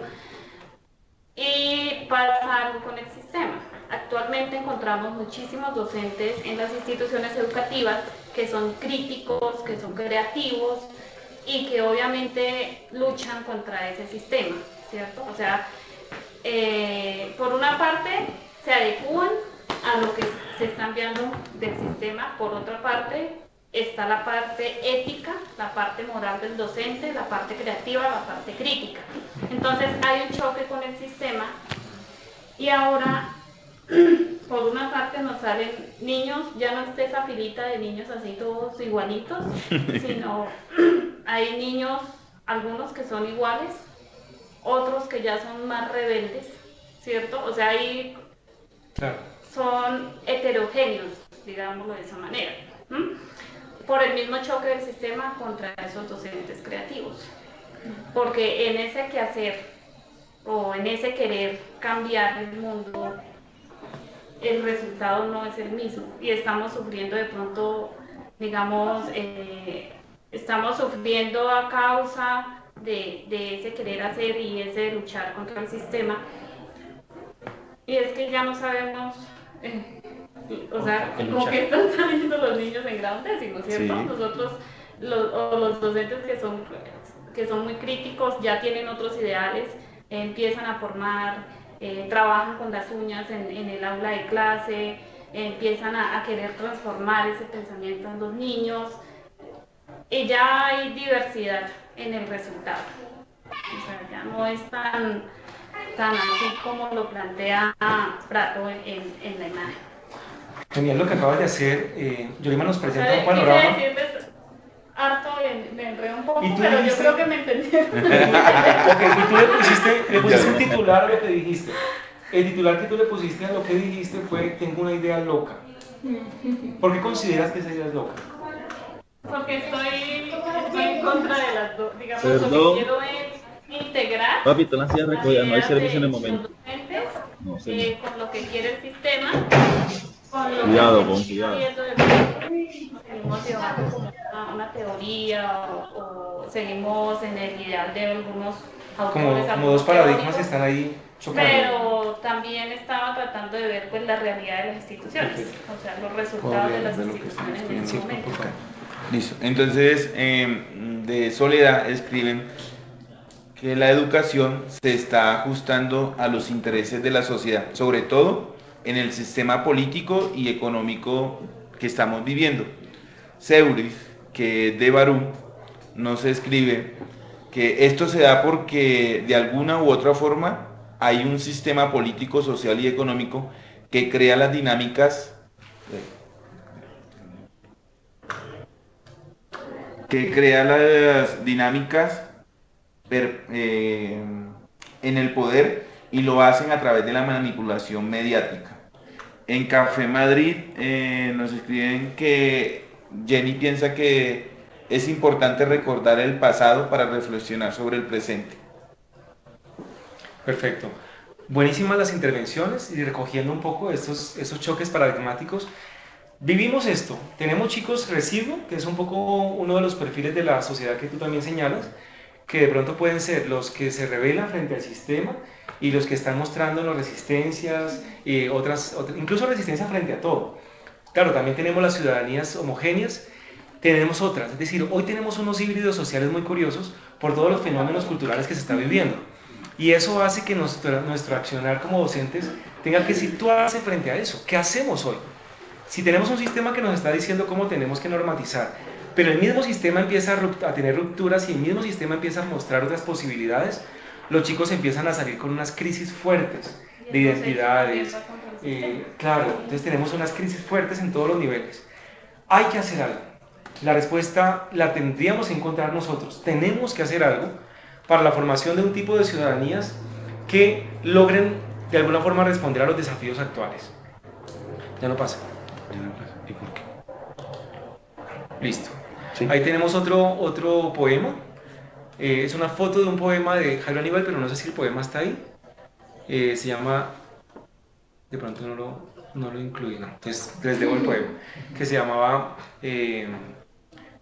Y pasa algo con el sistema. Actualmente encontramos muchísimos docentes en las instituciones educativas que son críticos, que son creativos y que obviamente luchan contra ese sistema, ¿cierto? O sea, por una parte se adecúan a lo que se está enviando del sistema, por otra parte está la parte ética, la parte moral del docente, la parte creativa, la parte crítica. Entonces hay un choque con el sistema y ahora, por una parte nos salen niños, ya no está esa filita de niños así todos igualitos, sino hay niños, algunos que son iguales, otros que ya son más rebeldes, ¿cierto? O sea, ahí son heterogéneos, digámoslo de esa manera. Por el mismo choque del sistema contra esos docentes creativos. Porque en ese quehacer o en ese querer cambiar el mundo, el resultado no es el mismo. Y estamos sufriendo de pronto, digamos, estamos sufriendo a causa de ese querer hacer y ese luchar contra el sistema. Y es que ya no sabemos... o sea, como que están saliendo los niños en grado décimo, ¿cierto? Sí. Nosotros, los docentes que son muy críticos, ya tienen otros ideales, empiezan a formar, trabajan con las uñas en el aula de clase, empiezan a querer transformar ese pensamiento en los niños, y ya hay diversidad en el resultado. O sea, ya no es tan así como lo plantea Prato en la imagen. Genial lo que acabas de hacer. Yolima nos presenta un panorama. Harto, me enredo un poco, pero yo creo que me entendieron. Ok, y tú le pusiste un titular a lo que dijiste. El titular que tú le pusiste a lo que dijiste fue: tengo una idea loca. ¿Por qué consideras que esa idea es loca? Porque estoy en contra de las dos. Digamos, lo que quiero es integrar. Papito, la silla recogida, no hay servicio en el momento. No, con lo que quiere el sistema. Cuidado, con cuidado. Seguimos llevando como una teoría o seguimos en el ideal de algunos autores. Como dos paradigmas que están ahí chocando. Pero también estaba tratando de ver pues la realidad de las instituciones, o sea, los resultados de las instituciones en ese momento. Listo. Entonces, de Soledad escriben que la educación se está ajustando a los intereses de la sociedad, sobre todo en el sistema político y económico que estamos viviendo. Seuris, que es de Barú, nos escribe que esto se da porque de alguna u otra forma hay un sistema político, social y económico que crea las dinámicas en el poder y lo hacen a través de la manipulación mediática. En Café Madrid nos escriben que Jenny piensa que es importante recordar el pasado para reflexionar sobre el presente. Perfecto. Buenísimas las intervenciones y recogiendo un poco esos choques paradigmáticos. Vivimos esto, tenemos chicos residuo, que es un poco uno de los perfiles de la sociedad que tú también señalas, que de pronto pueden ser los que se rebelan frente al sistema y los que están mostrando resistencias, incluso resistencia frente a todo. Claro, también tenemos las ciudadanías homogéneas, tenemos otras, es decir, hoy tenemos unos híbridos sociales muy curiosos por todos los fenómenos culturales que se están viviendo. Y eso hace que nuestro accionar como docentes tenga que situarse frente a eso. ¿Qué hacemos hoy? Si tenemos un sistema que nos está diciendo cómo tenemos que normatizar, pero el mismo sistema empieza a tener rupturas y el mismo sistema empieza a mostrar otras posibilidades, los chicos empiezan a salir con unas crisis fuertes de identidades. Claro, entonces tenemos unas crisis fuertes en todos los niveles. Hay que hacer algo. La respuesta la tendríamos que encontrar nosotros. Tenemos que hacer algo para la formación de un tipo de ciudadanías que logren de alguna forma responder a los desafíos actuales. Ya no pasa. ¿Y por qué? Listo. Sí. Ahí tenemos otro poema. Es una foto de un poema de Jairo Aníbal, pero no sé si el poema está ahí. Se llama... De pronto no lo incluí, no. Entonces les debo el poema, que se llamaba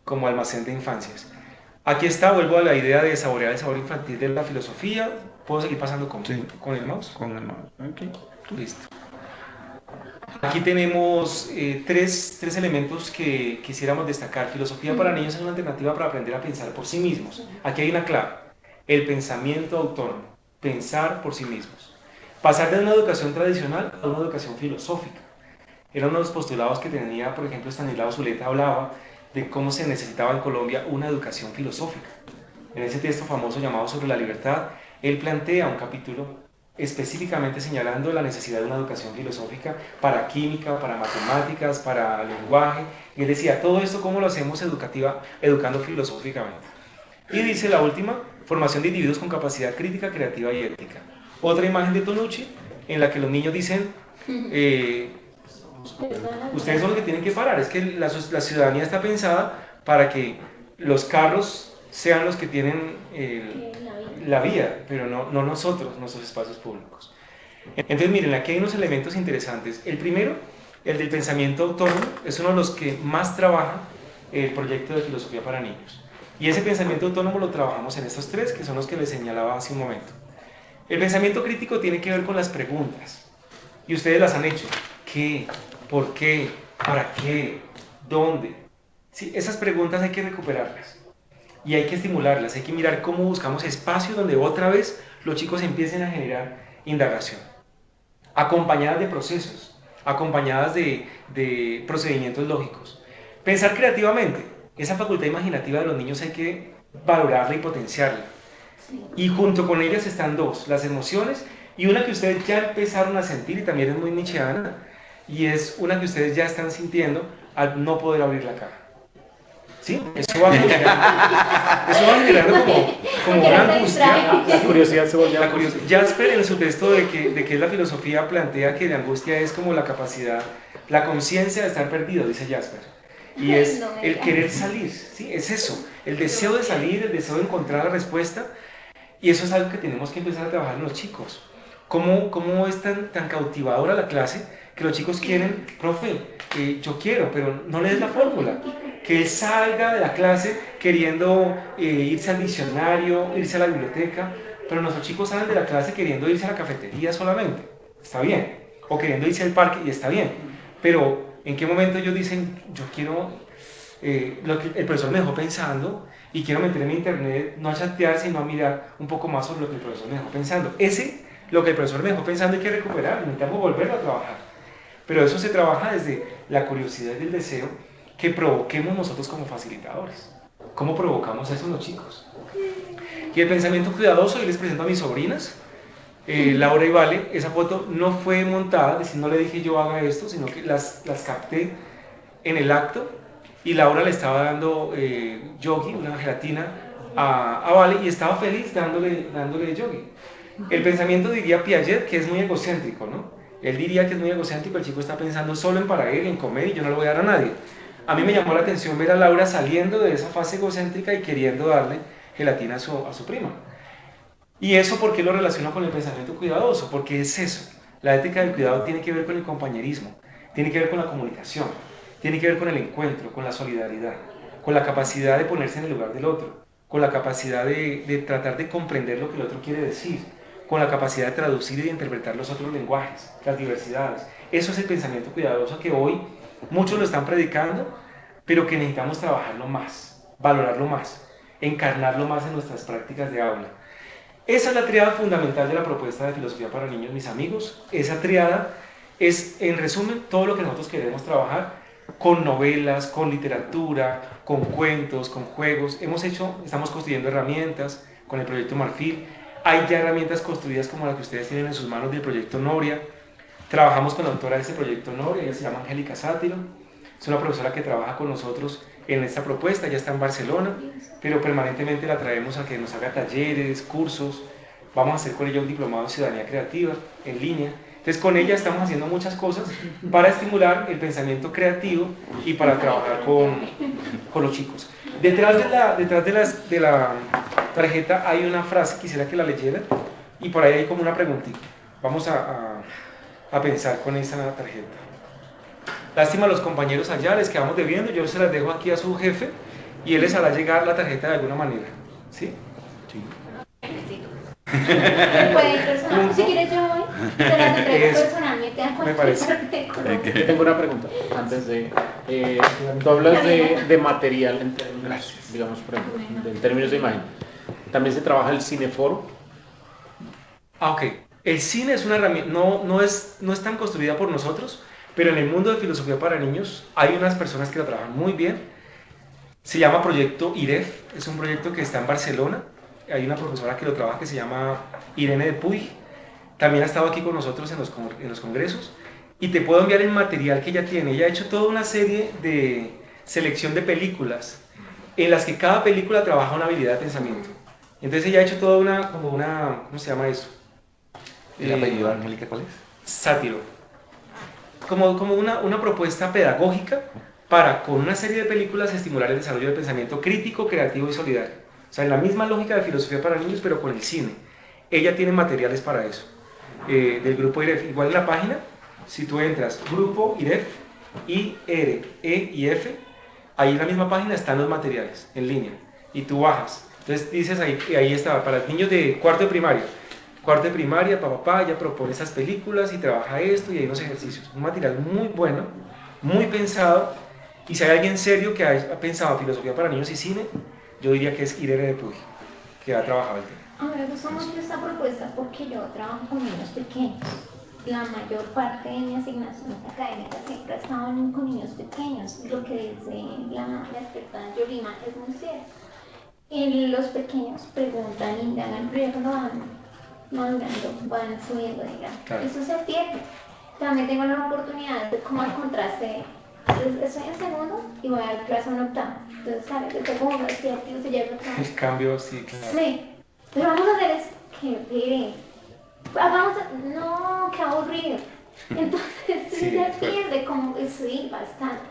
como Almacén de Infancias. Aquí está, vuelvo a la idea de saborear el sabor infantil de la filosofía. ¿Puedo seguir pasando con el mouse? Con el mouse. Okay. Listo. Aquí tenemos tres elementos que quisiéramos destacar. Filosofía para niños es una alternativa para aprender a pensar por sí mismos. Aquí hay una clave, el pensamiento autónomo, pensar por sí mismos. Pasar de una educación tradicional a una educación filosófica. Era uno de los postulados que tenía, por ejemplo, Estanislao Zuleta, hablaba de cómo se necesitaba en Colombia una educación filosófica. En ese texto famoso llamado Sobre la Libertad, él plantea un capítulo específicamente señalando la necesidad de una educación filosófica para química, para matemáticas, para lenguaje. Y él decía, todo esto, ¿cómo lo hacemos educando filosóficamente? Y dice la última, formación de individuos con capacidad crítica, creativa y ética. Otra imagen de Tonucci, en la que los niños dicen, ustedes son los que tienen que parar, es que la ciudadanía está pensada para que los carros sean los que tienen la vía, pero no nosotros, nuestros espacios públicos. Entonces miren, aquí hay unos elementos interesantes. El primero, el del pensamiento autónomo, es uno de los que más trabaja el proyecto de filosofía para niños. Y ese pensamiento autónomo lo trabajamos en estos tres, que son los que les señalaba hace un momento. El pensamiento crítico tiene que ver con las preguntas, y ustedes las han hecho. ¿Qué? ¿Por qué? ¿Para qué? ¿Dónde? Sí, esas preguntas hay que recuperarlas. Y hay que estimularlas, hay que mirar cómo buscamos espacios donde otra vez los chicos empiecen a generar indagación, acompañadas de procesos, acompañadas de procedimientos lógicos. Pensar creativamente, esa facultad imaginativa de los niños hay que valorarla y potenciarla. Y junto con ellas están dos, las emociones y una que ustedes ya empezaron a sentir y también es muy nietzscheana, y es una que ustedes ya están sintiendo al no poder abrir la caja. ¿Sí? Eso va generando como una angustia. La curiosidad se vuelve Jasper en su texto de que la filosofía plantea que la angustia es como la capacidad, la conciencia de estar perdido, dice Jasper. Y es el querer salir, ¿sí? Es eso, el deseo de salir, el deseo de encontrar la respuesta. Y eso es algo que tenemos que empezar a trabajar en los chicos. ¿Cómo es tan cautivadora la clase que los chicos quieren, profe, yo quiero, pero no le des la fórmula? Que él salga de la clase queriendo irse al diccionario, irse a la biblioteca, pero nuestros chicos salen de la clase queriendo irse a la cafetería solamente. Está bien. O queriendo irse al parque y está bien. Pero ¿en qué momento ellos dicen, yo quiero, lo que el profesor me dejó pensando y quiero meterme en internet, no a chatear, sino a mirar un poco más sobre lo que el profesor me dejó pensando? Lo que el profesor me dejó pensando hay que recuperar, necesitamos volverlo a trabajar. Pero eso se trabaja desde la curiosidad y el deseo que provoquemos nosotros como facilitadores. ¿Cómo provocamos eso en los chicos? Y el pensamiento cuidadoso, yo les presento a mis sobrinas, Laura y Vale. Esa foto no fue montada, es decir, no le dije yo haga esto, sino que las capté en el acto, y Laura le estaba dando yogi, una gelatina, a Vale, y estaba feliz dándole yogi. El pensamiento, diría Piaget, que es muy egocéntrico, ¿no? Él diría que es muy egocéntrico, el chico está pensando solo en para él, en comer, y yo no lo voy a dar a nadie. A mí me llamó la atención ver a Laura saliendo de esa fase egocéntrica y queriendo darle gelatina a su prima. ¿Y eso por qué lo relaciono con el pensamiento cuidadoso? Porque es eso. La ética del cuidado tiene que ver con el compañerismo, tiene que ver con la comunicación, tiene que ver con el encuentro, con la solidaridad, con la capacidad de ponerse en el lugar del otro, con la capacidad de tratar de comprender lo que el otro quiere decir, con la capacidad de traducir y de interpretar los otros lenguajes, las diversidades. Eso es el pensamiento cuidadoso que hoy muchos lo están predicando, pero que necesitamos trabajarlo más, valorarlo más, encarnarlo más en nuestras prácticas de aula. Esa es la triada fundamental de la propuesta de filosofía para niños, mis amigos. Esa triada es, en resumen, todo lo que nosotros queremos trabajar con novelas, con literatura, con cuentos, con juegos. Estamos construyendo herramientas con el proyecto Marfil. Hay ya herramientas construidas como las que ustedes tienen en sus manos del proyecto Noria. Trabajamos con la autora de ese proyecto Noria, ella se llama Angélica Sátiro. Es una profesora que trabaja con nosotros en esta propuesta, ya está en Barcelona, pero permanentemente la traemos a que nos haga talleres, cursos. Vamos a hacer con ella un diplomado de ciudadanía creativa en línea. Entonces con ella estamos haciendo muchas cosas para estimular el pensamiento creativo y para trabajar con los chicos. Detrás de la tarjeta hay una frase, quisiera que la leyeran, y por ahí hay como una preguntita. Vamos a pensar con esa tarjeta. Lástima a los compañeros allá, les quedamos debiendo, yo se las dejo aquí a su jefe y él les hará llegar la tarjeta de alguna manera. ¿Sí? Sí. Si quieres yo voy, te las entrego personalmente a me parece. Yo tengo una pregunta antes de... tú hablas de material en términos, digamos, por ejemplo, en términos de imagen. ¿También se trabaja el cineforo? Ok. El cine es una herramienta, no es tan construida por nosotros, pero en el mundo de filosofía para niños hay unas personas que la trabajan muy bien. Se llama Proyecto IREF, es un proyecto que está en Barcelona. Hay una profesora que lo trabaja que se llama Irene de Puig. También ha estado aquí con nosotros en los congresos. Y te puedo enviar el material que ella tiene. Ella ha hecho toda una serie de selección de películas en las que cada película trabaja una habilidad de pensamiento. Entonces ella ha hecho toda una ¿cómo se llama eso? ¿El apellido de Angélica cuál es? Sátiro. Como una propuesta pedagógica para, con una serie de películas, estimular el desarrollo del pensamiento crítico, creativo y solidario. O sea, en la misma lógica de filosofía para niños, pero con el cine. Ella tiene materiales para eso, del grupo IREF. Igual en la página, si tú entras, grupo IREF, I-R-E-I-F, ahí en la misma página están los materiales, en línea, y tú bajas. Entonces dices ahí está, para niños de cuarto de primaria, papá, ella propone esas películas y trabaja esto y hay unos ejercicios. Un material muy bueno, muy pensado, y si hay alguien serio que ha pensado filosofía para niños y cine, yo diría que es Irene de Puig, que ha trabajado el tema. A mí me gusta mucho esta propuesta porque yo trabajo con niños pequeños. La mayor parte de mi asignación académica siempre ha estado con niños pequeños. Lo que dice la experta Yolima es muy cierto. Los pequeños preguntan, indagan, pero ya cuando van madurando, van subiendo, digamos. Claro. Eso se pierde. También tengo la oportunidad de, como al contraste, estoy en segundo y voy a dar clase en octavo. Entonces, ¿sabes? Estoy como más creativo, se lleva octavo. El cambio, sí, claro. Sí. Pero vamos a hacer es que no, qué aburrido. Entonces sí, se pierde como sí, bastante.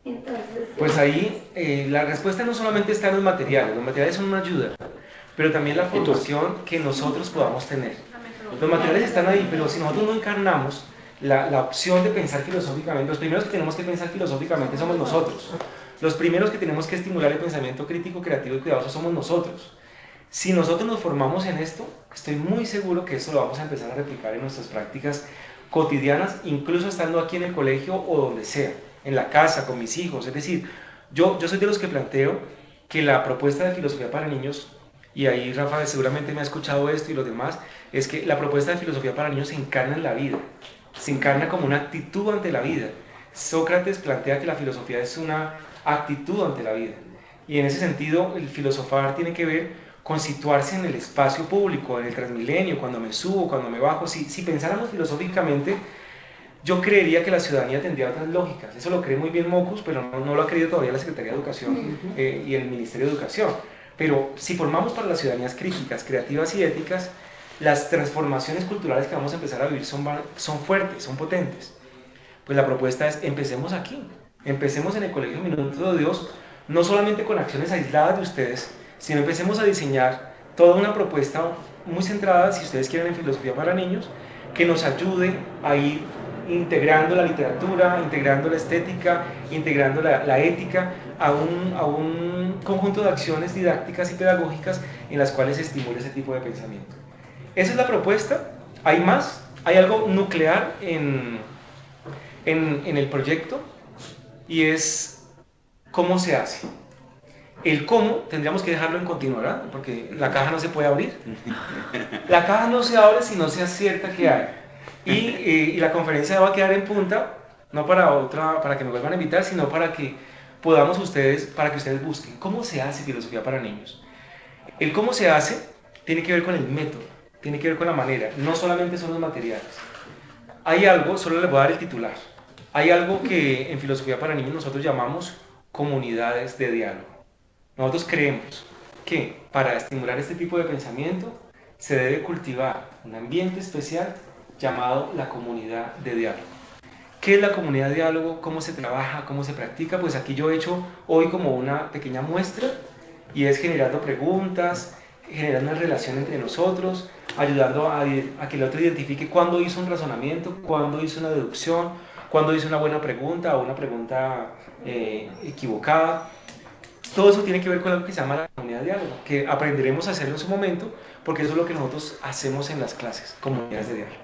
Entonces, pues ahí la respuesta no solamente está en los materiales son una ayuda, pero también la formación que nosotros podamos tener. Los materiales están ahí, pero si nosotros no encarnamos la opción de pensar filosóficamente, los primeros que tenemos que pensar filosóficamente somos nosotros. Los primeros que tenemos que estimular el pensamiento crítico, creativo y cuidadoso somos nosotros. Si nosotros nos formamos en esto, estoy muy seguro que esto lo vamos a empezar a replicar en nuestras prácticas cotidianas, incluso estando aquí en el colegio o donde sea, en la casa, con mis hijos. Es decir, yo soy de los que planteo que la propuesta de filosofía para niños, y ahí Rafa seguramente me ha escuchado esto y los demás, es que la propuesta de filosofía para niños se encarna en la vida, se encarna como una actitud ante la vida. Sócrates plantea que la filosofía es una actitud ante la vida, y en ese sentido el filosofar tiene que ver con situarse en el espacio público, en el Transmilenio, cuando me subo, cuando me bajo. Si pensáramos filosóficamente, yo creería que la ciudadanía tendría otras lógicas. Eso lo cree muy bien Mocus, pero no lo ha creído todavía la Secretaría de Educación y el Ministerio de Educación. Pero si formamos para las ciudadanías críticas, creativas y éticas, las transformaciones culturales que vamos a empezar a vivir son fuertes, son potentes. Pues la propuesta es, empecemos aquí, empecemos en el Colegio Minuto de Dios, no solamente con acciones aisladas de ustedes, sino empecemos a diseñar toda una propuesta muy centrada, si ustedes quieren, en filosofía para niños, que nos ayude a ir integrando la literatura, integrando la estética, integrando la ética a un conjunto de acciones didácticas y pedagógicas en las cuales se estimule ese tipo de pensamiento. Esa es la propuesta. Hay más, hay algo nuclear en el proyecto, y es cómo se hace. El cómo tendríamos que dejarlo en continuará, porque la caja no se puede abrir. La caja no se abre si no se acierta que hay. Y la conferencia va a quedar en punta, no para que me vuelvan a invitar, sino para que ustedes busquen cómo se hace filosofía para niños. El cómo se hace tiene que ver con el método, tiene que ver con la manera, no solamente son los materiales. Hay algo, solo les voy a dar el titular, hay algo que en filosofía para niños nosotros llamamos comunidades de diálogo. Nosotros creemos que para estimular este tipo de pensamiento se debe cultivar un ambiente especial llamado la comunidad de diálogo. ¿Qué es la comunidad de diálogo? ¿Cómo se trabaja? ¿Cómo se practica? Pues aquí yo he hecho hoy como una pequeña muestra, y es generando preguntas, generando una relación entre nosotros, ayudando a que el otro identifique cuándo hizo un razonamiento, cuándo hizo una deducción, cuándo hizo una buena pregunta o una pregunta equivocada. Todo eso tiene que ver con algo que se llama la comunidad de diálogo, que aprenderemos a hacer en su momento, porque eso es lo que nosotros hacemos en las clases, comunidades de diálogo.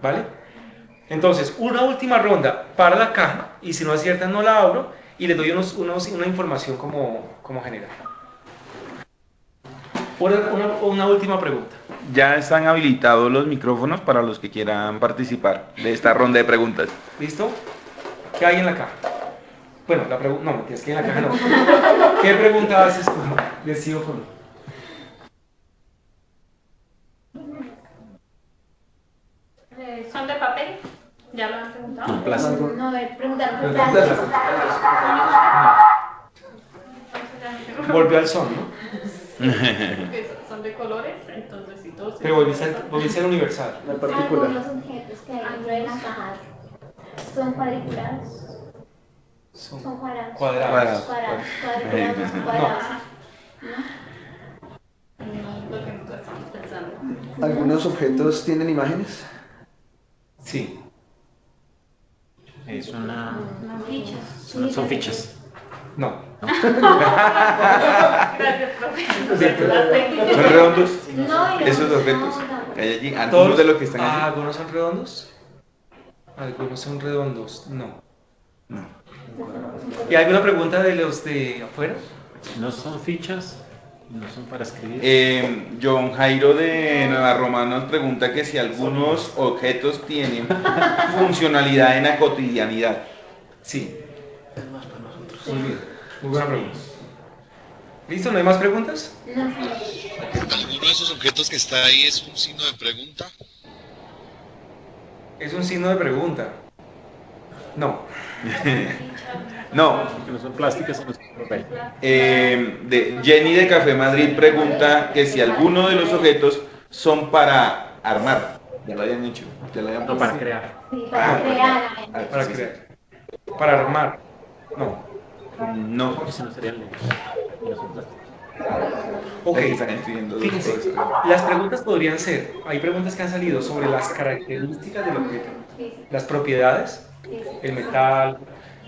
¿Vale? Entonces, una última ronda para la caja, y si no aciertan no la abro, y les doy una información como general. Una última pregunta. Ya están habilitados los micrófonos para los que quieran participar de esta ronda de preguntas. ¿Listo? ¿Qué hay en la caja? Bueno, la pregunta, no, mentiras, que en la caja no. ¿Qué pregunta haces tú? Decido con. ¿Son de papel? ¿Ya lo han preguntado? Plástico. No, preguntar por plástico. Volvió al son, ¿no? Porque son de colores, entonces si todos... Pero volviste al universal. La particular. Algunos objetos que hay dentro de la caja son cuadriculados. Son cuadrados. Cuadrados. Cuadrados. No, lo que nosotros estamos pensando. ¿Algunos objetos tienen imágenes? Sí. Es una... Fichas. Son fichas. No. Gracias, profe. ¿Son redondos? No, Esos objetos no. que hay allí, algunos de los que están allí. ¿Algunos son redondos? Algunos son redondos, no. ¿Y alguna pregunta de los de afuera? No son fichas, no son para escribir. John Jairo de Nueva Roma nos pregunta que si algunos objetos tienen funcionalidad en la cotidianidad. Sí. Muy bien, muy buena pregunta. ¿Listo? ¿No hay más preguntas? No. ¿Alguno de esos objetos que está ahí es un signo de pregunta? Es un signo de pregunta. No. No. Que no son plásticas, son papel. Jenny de Café Madrid pregunta que si alguno de los objetos son para armar. Ya lo habían hecho. Ya lo habían No, para crear. Sí, para crear. Para crear. Para armar. No. No. Eso no sería ley. No son plásticos. Ok. Están escribiendo dos Fíjense, cosas. las preguntas podrían ser, hay preguntas que han salido sobre las características del objeto, las propiedades, el metal,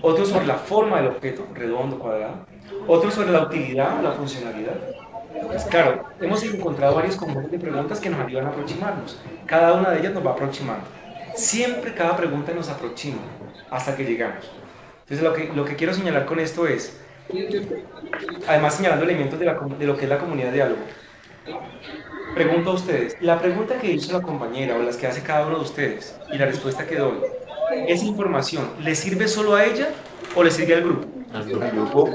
otros sobre la forma del objeto, redondo, cuadrado, otros sobre la utilidad, la funcionalidad. Pues claro, hemos encontrado varios conjuntos de preguntas que nos ayudan a aproximarnos. Cada una de ellas nos va aproximando. Siempre cada pregunta nos aproxima hasta que llegamos. Entonces lo que quiero señalar con esto es, además señalando elementos de lo que es la comunidad de diálogo, pregunto a ustedes, la pregunta que hizo la compañera o las que hace cada uno de ustedes y la respuesta que doy, ¿esa información le sirve solo a ella o le sirve al grupo? Al grupo.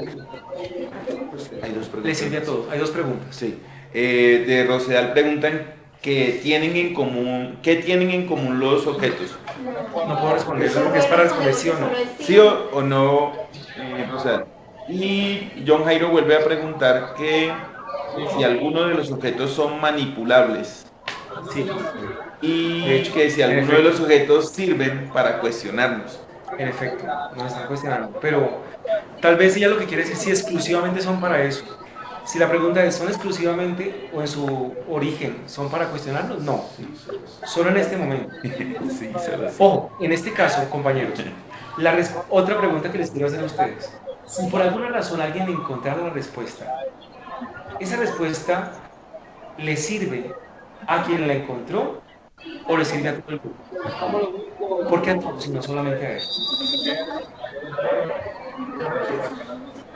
Hay dos preguntas. Le sirve a todos. Hay dos preguntas. Sí. De Rosedal preguntan ¿qué tienen en común los objetos? No puedo responder porque es para responder sí o no. ¿Sí o no, Rosedal? Y John Jairo vuelve a preguntar que si alguno de los objetos son manipulables. Sí. Y De hecho, que si en alguno de los objetos sirven para cuestionarnos. En efecto, nos están cuestionando. Pero tal vez ella lo que quiere decir si exclusivamente son para eso. Si la pregunta es, ¿son exclusivamente o en su origen son para cuestionarlos? No, solo en este momento. Sí, solo así. Ojo, en este caso, compañeros, otra pregunta que les quiero hacer a ustedes. Si por alguna razón alguien le encontrara la respuesta, ¿esa respuesta le sirve a quien la encontró o le sirve a todo el grupo? ¿Por qué a todos y no solamente a él?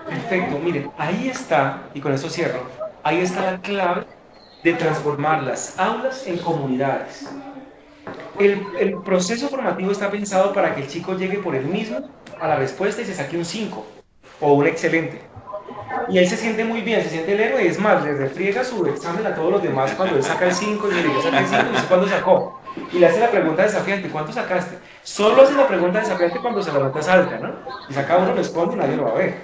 Perfecto, miren, ahí está, y con eso cierro, ahí está la clave de transformar las aulas en comunidades. El proceso formativo está pensado para que el chico llegue por él mismo a la respuesta y se saque un 5 o un excelente. Y él se siente muy bien, se siente el héroe, y es más, le refriega su examen a todos los demás cuando él saca el 5 y mire, yo saqué el 5 y sé cuándo sacó. Y le hace la pregunta desafiante, ¿cuánto sacaste? Solo hace la pregunta desafiante cuando se la nota es alta, ¿no? Y saca uno, responde y nadie lo va a ver.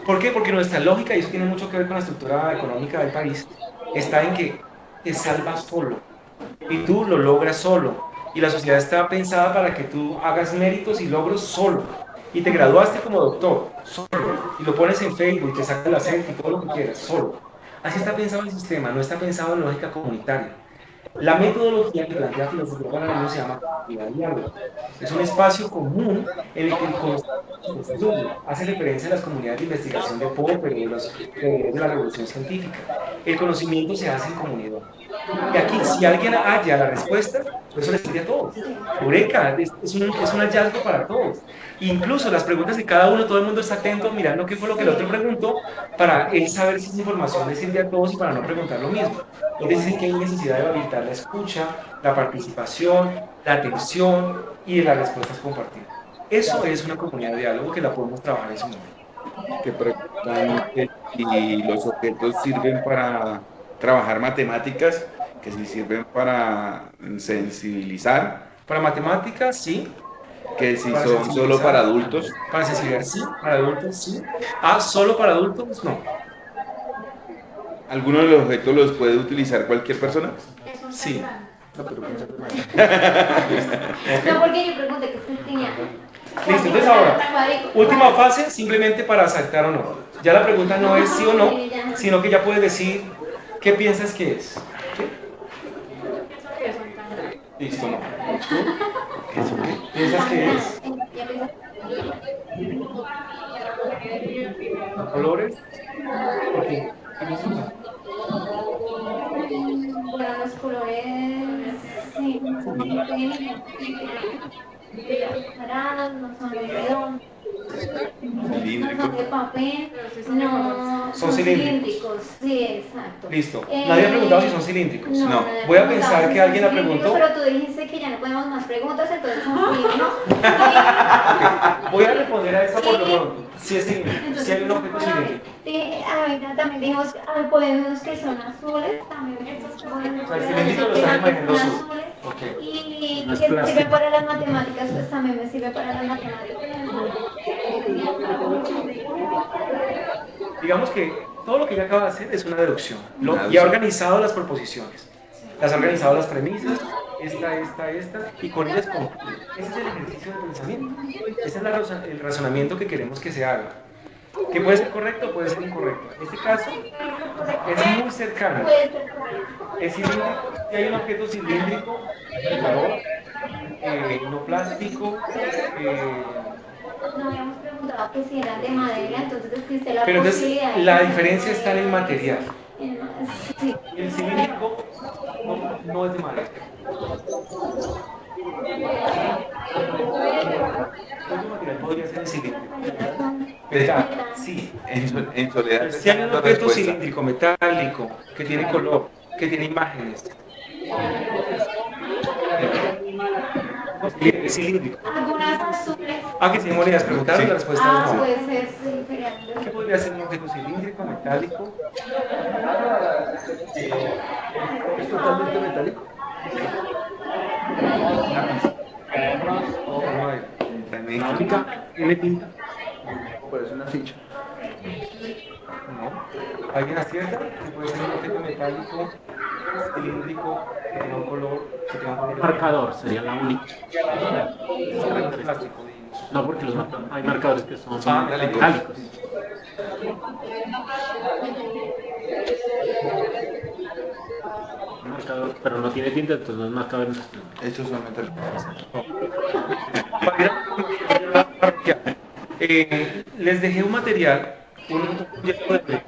¿Por qué? Porque nuestra lógica, y eso tiene mucho que ver con la estructura económica del país, está en que te salvas solo. Y tú lo logras solo. Y la sociedad está pensada para que tú hagas méritos y logros solo. Y te graduaste como doctor, solo. Y lo pones en Facebook, te sacas la selfie, todo lo que quieras, solo. Así está pensado el sistema, no está pensado en lógica comunitaria. La metodología que plantea Filosofía para Niños se llama comunidad de diálogo. Es un espacio común en el que el concepto estudio hace referencia a las comunidades de investigación de Popper y de la revolución científica. El conocimiento se hace en comunidad. Y aquí, si alguien halla la respuesta, pues eso les sirve a todos. Eureka, es un hallazgo para todos. Incluso las preguntas de cada uno, todo el mundo está atento mirando qué fue lo que el otro preguntó, para él saber si esa información le sirve a todos y para no preguntar lo mismo. Es decir, que hay necesidad de habilitar la escucha, la participación, la atención y las respuestas compartidas. Eso es una comunidad de diálogo que la podemos trabajar en su momento. Que preguntan que si los objetos sirven para trabajar matemáticas, que si sirven para sensibilizar. Para matemáticas, sí. Que si son solo para adultos. Para sensibilizar, sí. Para adultos, sí. Ah, ¿solo para adultos? No. ¿Alguno de los objetos los puede utilizar cualquier persona? Sí. No, porque yo pregunté que usted tenía. Listo, entonces ahora, última fase, simplemente para aceptar o no. Ya la pregunta no es sí o no, sino que ya puedes decir qué piensas que es. ¿Qué? Listo, no. ¿Tú? ¿Qué piensas que es? ¿Colores? ¿Por qué? Bueno, los colores, sí, parados, no son redondos. Cilíndricos. No son de papel, no son cilíndricos. Sí, exacto. Listo. Nadie ha preguntado si son cilíndricos. No. Voy a pensar que alguien la preguntó. Pero tú dijiste que ya no podemos más preguntas, entonces son cilíndricos. Voy a responder a esa por lo pronto. Si es cilíndrico, si hay un objeto cilíndrico. También dijimos, podemos que son azules, también estos podemos. O sea, el cilíndrico lo están imaginando azul. Okay. Y que sirve para las matemáticas, pues también me sirve para las matemáticas. Digamos que todo lo que ella acaba de hacer es una deducción. Y ha organizado las proposiciones. Las ha organizado las premisas, esta, y con ellas concluye. Ese es el ejercicio de pensamiento. Ese es el razonamiento que queremos que se haga. Que puede ser correcto o puede ser incorrecto. En este caso, es muy cercano. Es cilíndrico, si hay un objeto cilíndrico, no plástico. No habíamos preguntado que si eran de madera, entonces existe la pero posibilidad. Entonces, la diferencia está en el material. Sí. El cilíndrico no es de madera. ¿Qué material podría ser el cilíndrico? Metal, sí. En soledad. Si hay un objeto cilíndrico, metálico, que tiene color, que tiene imágenes. Es cilíndrico. Algunas azules. Que si monedas, preguntaron, la respuesta es no. Puede ser, sí, ¿Qué podría ser un objeto cilíndrico, metálico? ¿Es totalmente metálico? ¿Tiene tinta? Parece una ficha. No. ¿Alguien acierta? Puede ser un objeto metálico, cilíndrico, que tenga un color, que tenga un Marcador sería la única. plástico. No, porque hay marcadores que son metálicos. Marcador, pero no tiene tinta, entonces no es marcador. Estos son metales. Les dejé un material, un proyecto de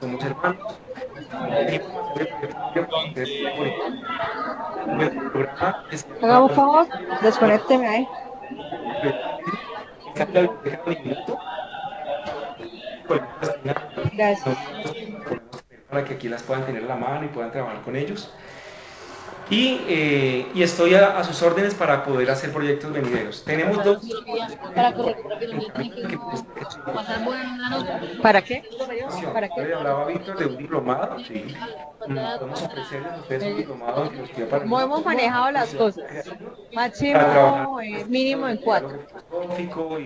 somos hermanos. Haga por favor, desconécteme ahí. Gracias. Para que aquí las puedan tener a la mano y puedan trabajar con ellos. Y estoy a sus órdenes para poder hacer proyectos venideros. Tenemos dos. ¿Para qué? ¿Para qué? Hablaba Víctor de un diplomado. Sí. Podemos ofrecerles a ustedes un diplomado en filosofía para ¿Cómo hemos manejado las cosas? Máximo, mínimo en 4.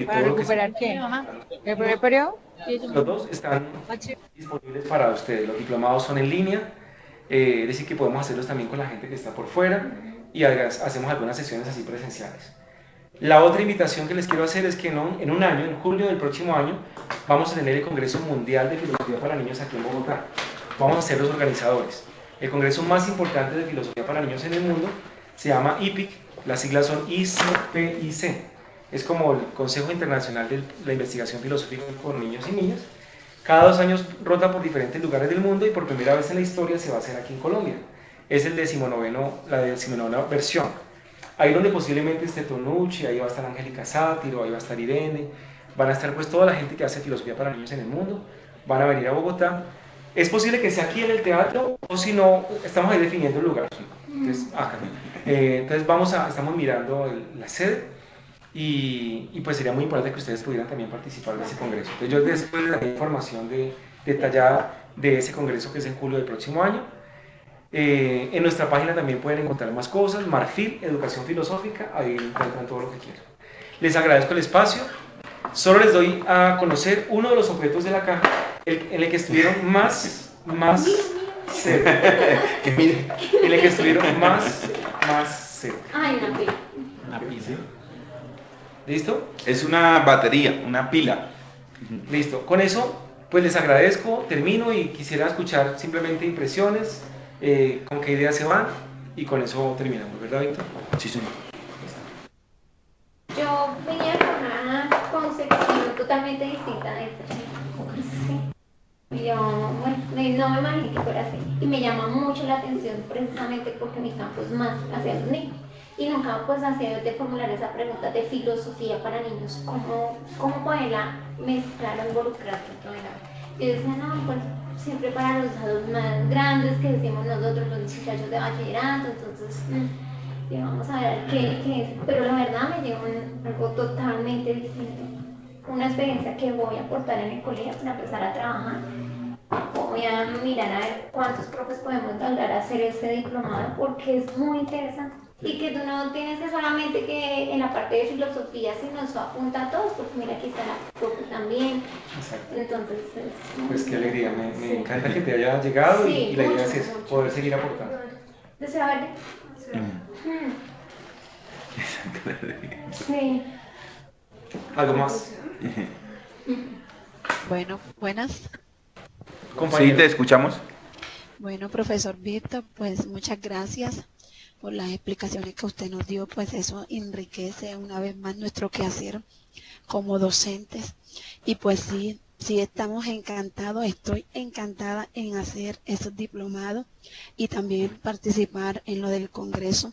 ¿Para recuperar qué? ¿El primer periodo? Los dos están disponibles para ustedes. Los diplomados son en línea. Es decir, que podemos hacerlos también con la gente que está por fuera y hacemos algunas sesiones así presenciales. La otra invitación que les quiero hacer es que en un año, en julio del próximo año, vamos a tener el Congreso Mundial de Filosofía para Niños aquí en Bogotá. Vamos a ser los organizadores. El congreso más importante de filosofía para niños en el mundo se llama IPIC, las siglas son ICPIC. Es como el Consejo Internacional de la Investigación Filosófica por Niños y Niñas. Cada 2 años rota por diferentes lugares del mundo y por primera vez en la historia se va a hacer aquí en Colombia. Es el 19ª versión. Ahí donde posiblemente esté Tonucci, ahí va a estar Angélica Sátiro, ahí va a estar Irene, van a estar pues toda la gente que hace filosofía para niños en el mundo, van a venir a Bogotá. Es posible que sea aquí en el teatro o si no, estamos ahí definiendo el lugar. Entonces, estamos mirando la sede. Y pues sería muy importante que ustedes pudieran también participar de ese congreso. Entonces yo después les daré información detallada de ese congreso que es en julio del próximo año. En nuestra página también pueden encontrar más cosas, Marfil, Educación Filosófica, ahí encuentran todo lo que quieran. Les agradezco el espacio, solo les doy a conocer uno de los objetos de la caja en el que estuvieron más cerca. En el que estuvieron más cerca. Ay, una pila. Una pizza. ¿Listo? Es una batería, una pila. Listo. Con eso, pues les agradezco, termino y quisiera escuchar simplemente impresiones, con qué ideas se van y con eso terminamos, ¿verdad, Víctor? Sí, señor. Yo venía con una concepción totalmente distinta de esta chica. Yo no me imaginé que fuera así. Y me llama mucho la atención precisamente porque mi campo es más hacia los niños. Y nunca pues hacía de formular esa pregunta de filosofía para niños, cómo poderla mezclar o involucrar dentro de la... Yo decía, no, pues siempre para los adultos más grandes que decimos nosotros, los muchachos de bachillerato, entonces vamos a ver qué es. Pero la verdad me dio algo totalmente distinto. Una experiencia que voy a aportar en el colegio para empezar a trabajar. Voy a mirar a ver cuántos profes podemos lograr hacer ese diplomado porque es muy interesante. Y que tú no tienes que solamente que en la parte de filosofía, sino eso apunta a todos, porque mira, aquí está la profe también. Exacto. Entonces, pues qué alegría, me encanta que te haya llegado sí, y la idea mucho, es eso, mucho. poder seguir aportando. ¿Desea verle? Sí. ¿Algo más? Bueno, buenas. Sí, te escuchamos. Bueno, profesor Víctor, pues muchas gracias por las explicaciones que usted nos dio, pues eso enriquece una vez más nuestro quehacer como docentes. Y pues sí estamos encantados, estoy encantada en hacer esos diplomados y también participar en lo del Congreso,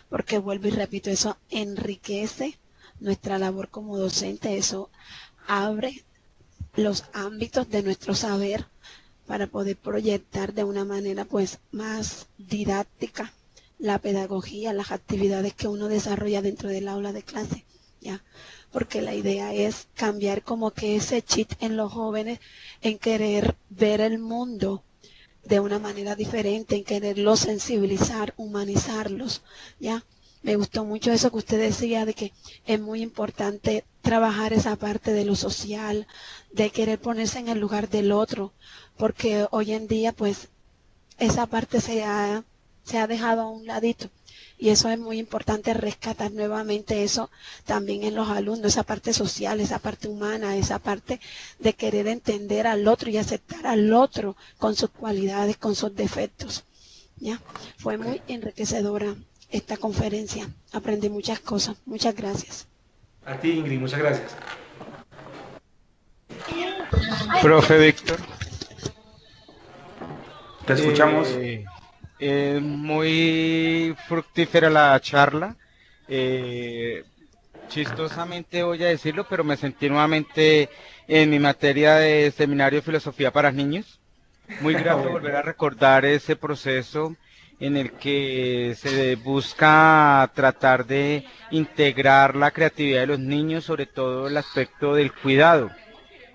porque vuelvo y repito, eso enriquece nuestra labor como docente, eso abre los ámbitos de nuestro saber para poder proyectar de una manera pues más didáctica la pedagogía, las actividades que uno desarrolla dentro del aula de clase, ¿ya? Porque la idea es cambiar como que ese chip en los jóvenes, en querer ver el mundo de una manera diferente, en quererlos sensibilizar, humanizarlos, ¿ya? Me gustó mucho eso que usted decía de que es muy importante trabajar esa parte de lo social, de querer ponerse en el lugar del otro, porque hoy en día pues esa parte se ha dejado a un ladito Y eso es muy importante, rescatar nuevamente eso también en los alumnos, esa parte social, esa parte humana, esa parte de querer entender al otro y aceptar al otro con sus cualidades, con sus defectos. ¿Ya? Fue muy enriquecedora esta conferencia. Aprendí muchas cosas. Muchas gracias. A ti, Ingrid, muchas gracias. Profe Víctor. Te escuchamos. Muy fructífera la charla. Chistosamente voy a decirlo, pero me sentí nuevamente en mi materia de seminario de filosofía para niños. Muy grato volver a recordar ese proceso en el que se busca tratar de integrar la creatividad de los niños, sobre todo el aspecto del cuidado.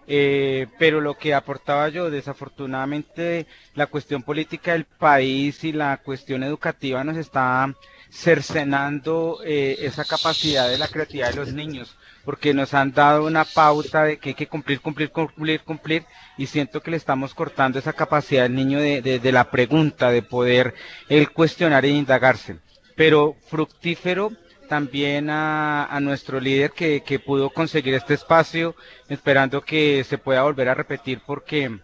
Pero lo que aportaba yo, desafortunadamente la cuestión política del país y la cuestión educativa nos está cercenando esa capacidad de la creatividad de los niños, porque nos han dado una pauta de que hay que cumplir, y siento que le estamos cortando esa capacidad al niño de la pregunta, de poder él cuestionar e indagarse. Pero fructífero también a nuestro líder que pudo conseguir este espacio, esperando que se pueda volver a repetir, porque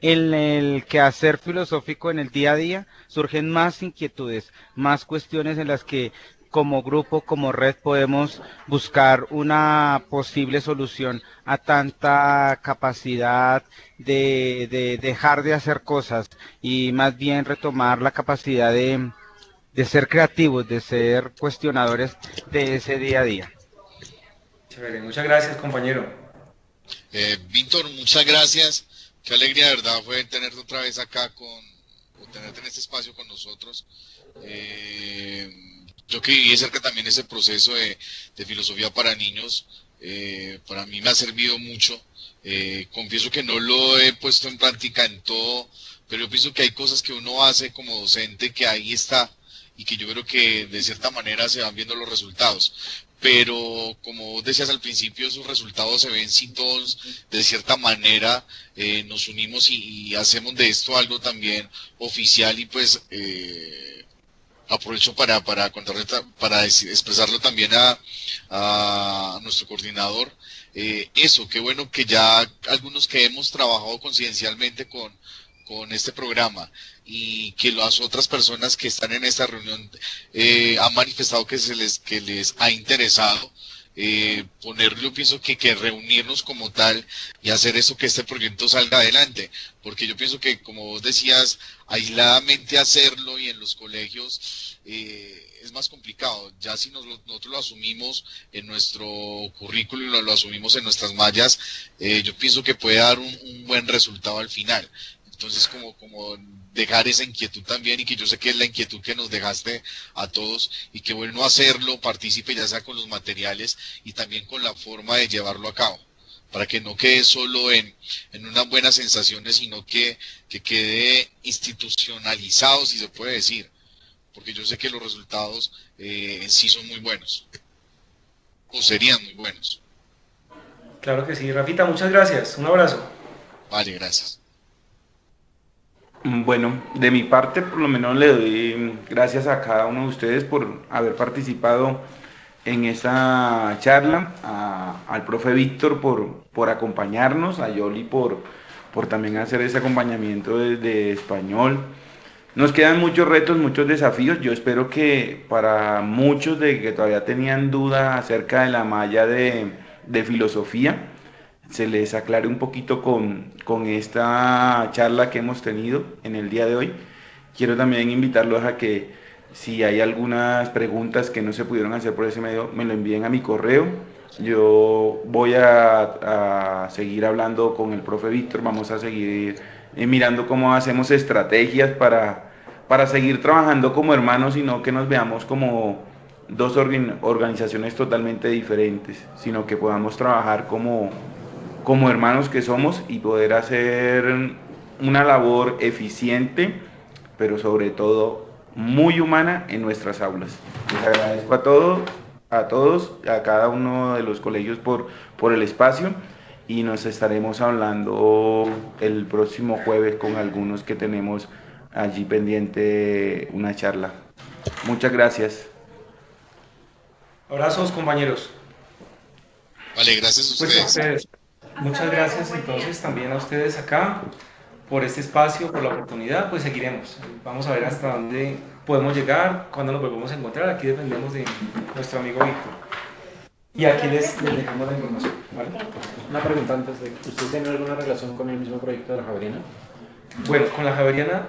en el quehacer filosófico en el día a día surgen más inquietudes, más cuestiones en las que como grupo, como red, podemos buscar una posible solución a tanta capacidad de dejar de hacer cosas y más bien retomar la capacidad de ser creativos, de ser cuestionadores de ese día a día. Chévere, muchas gracias, compañero. Víctor, muchas gracias. Qué alegría, de verdad, fue tenerte otra vez acá o tenerte en este espacio con nosotros. Yo que viví cerca también ese proceso de filosofía para niños, para mí me ha servido mucho. Confieso que no lo he puesto en práctica en todo, pero yo pienso que hay cosas que uno hace como docente que ahí está y que yo creo que de cierta manera se van viendo los resultados. Pero como vos decías al principio, esos resultados se ven si todos de cierta manera nos unimos y hacemos de esto algo también oficial, y pues aprovecho para expresarlo también a nuestro coordinador. Eso, qué bueno que ya algunos que hemos trabajado coincidencialmente con este programa y que las otras personas que están en esta reunión han manifestado que les ha interesado yo pienso que reunirnos como tal y hacer eso, que este proyecto salga adelante, porque yo pienso que, como vos decías, aisladamente hacerlo y en los colegios es más complicado. Ya si nosotros lo asumimos en nuestro currículo y lo asumimos en nuestras mallas, yo pienso que puede dar un buen resultado al final. Entonces, como dejar esa inquietud también, y que yo sé que es la inquietud que nos dejaste a todos, y que bueno hacerlo partícipe, ya sea con los materiales y también con la forma de llevarlo a cabo, para que no quede solo en unas buenas sensaciones, sino que quede institucionalizado, si se puede decir, porque yo sé que los resultados en sí son muy buenos, o serían muy buenos. Claro que sí. Rafita, muchas gracias. Un abrazo. Vale, gracias. Bueno, de mi parte por lo menos le doy gracias a cada uno de ustedes por haber participado en esta charla, al profe Víctor por acompañarnos, a Yoli por también hacer ese acompañamiento de español. Nos quedan muchos retos, muchos desafíos. Yo espero que para muchos de que todavía tenían dudas acerca de la malla de filosofía, se les aclare un poquito con esta charla que hemos tenido en el día de hoy. Quiero también invitarlos a que si hay algunas preguntas que no se pudieron hacer por ese medio, me lo envíen a mi correo. Yo voy a seguir hablando con el profe Víctor, vamos a seguir mirando cómo hacemos estrategias para seguir trabajando como hermanos y no que nos veamos como dos organizaciones totalmente diferentes, sino que podamos trabajar como hermanos que somos y poder hacer una labor eficiente, pero sobre todo muy humana en nuestras aulas. Les agradezco a todos, a cada uno de los colegios por el espacio, y nos estaremos hablando el próximo jueves con algunos que tenemos allí pendiente una charla. Muchas gracias. Abrazos, compañeros. Vale, gracias a Pues ustedes. a ustedes. Muchas gracias entonces también a ustedes acá por este espacio, por la oportunidad. Pues seguiremos. Vamos a ver hasta dónde podemos llegar, cuándo nos volvemos a encontrar. Aquí dependemos de nuestro amigo Víctor. Y aquí les dejamos la información. ¿Vale? Una pregunta antes de, ¿usted tiene alguna relación con el mismo proyecto de la Javeriana? Bueno, con la Javeriana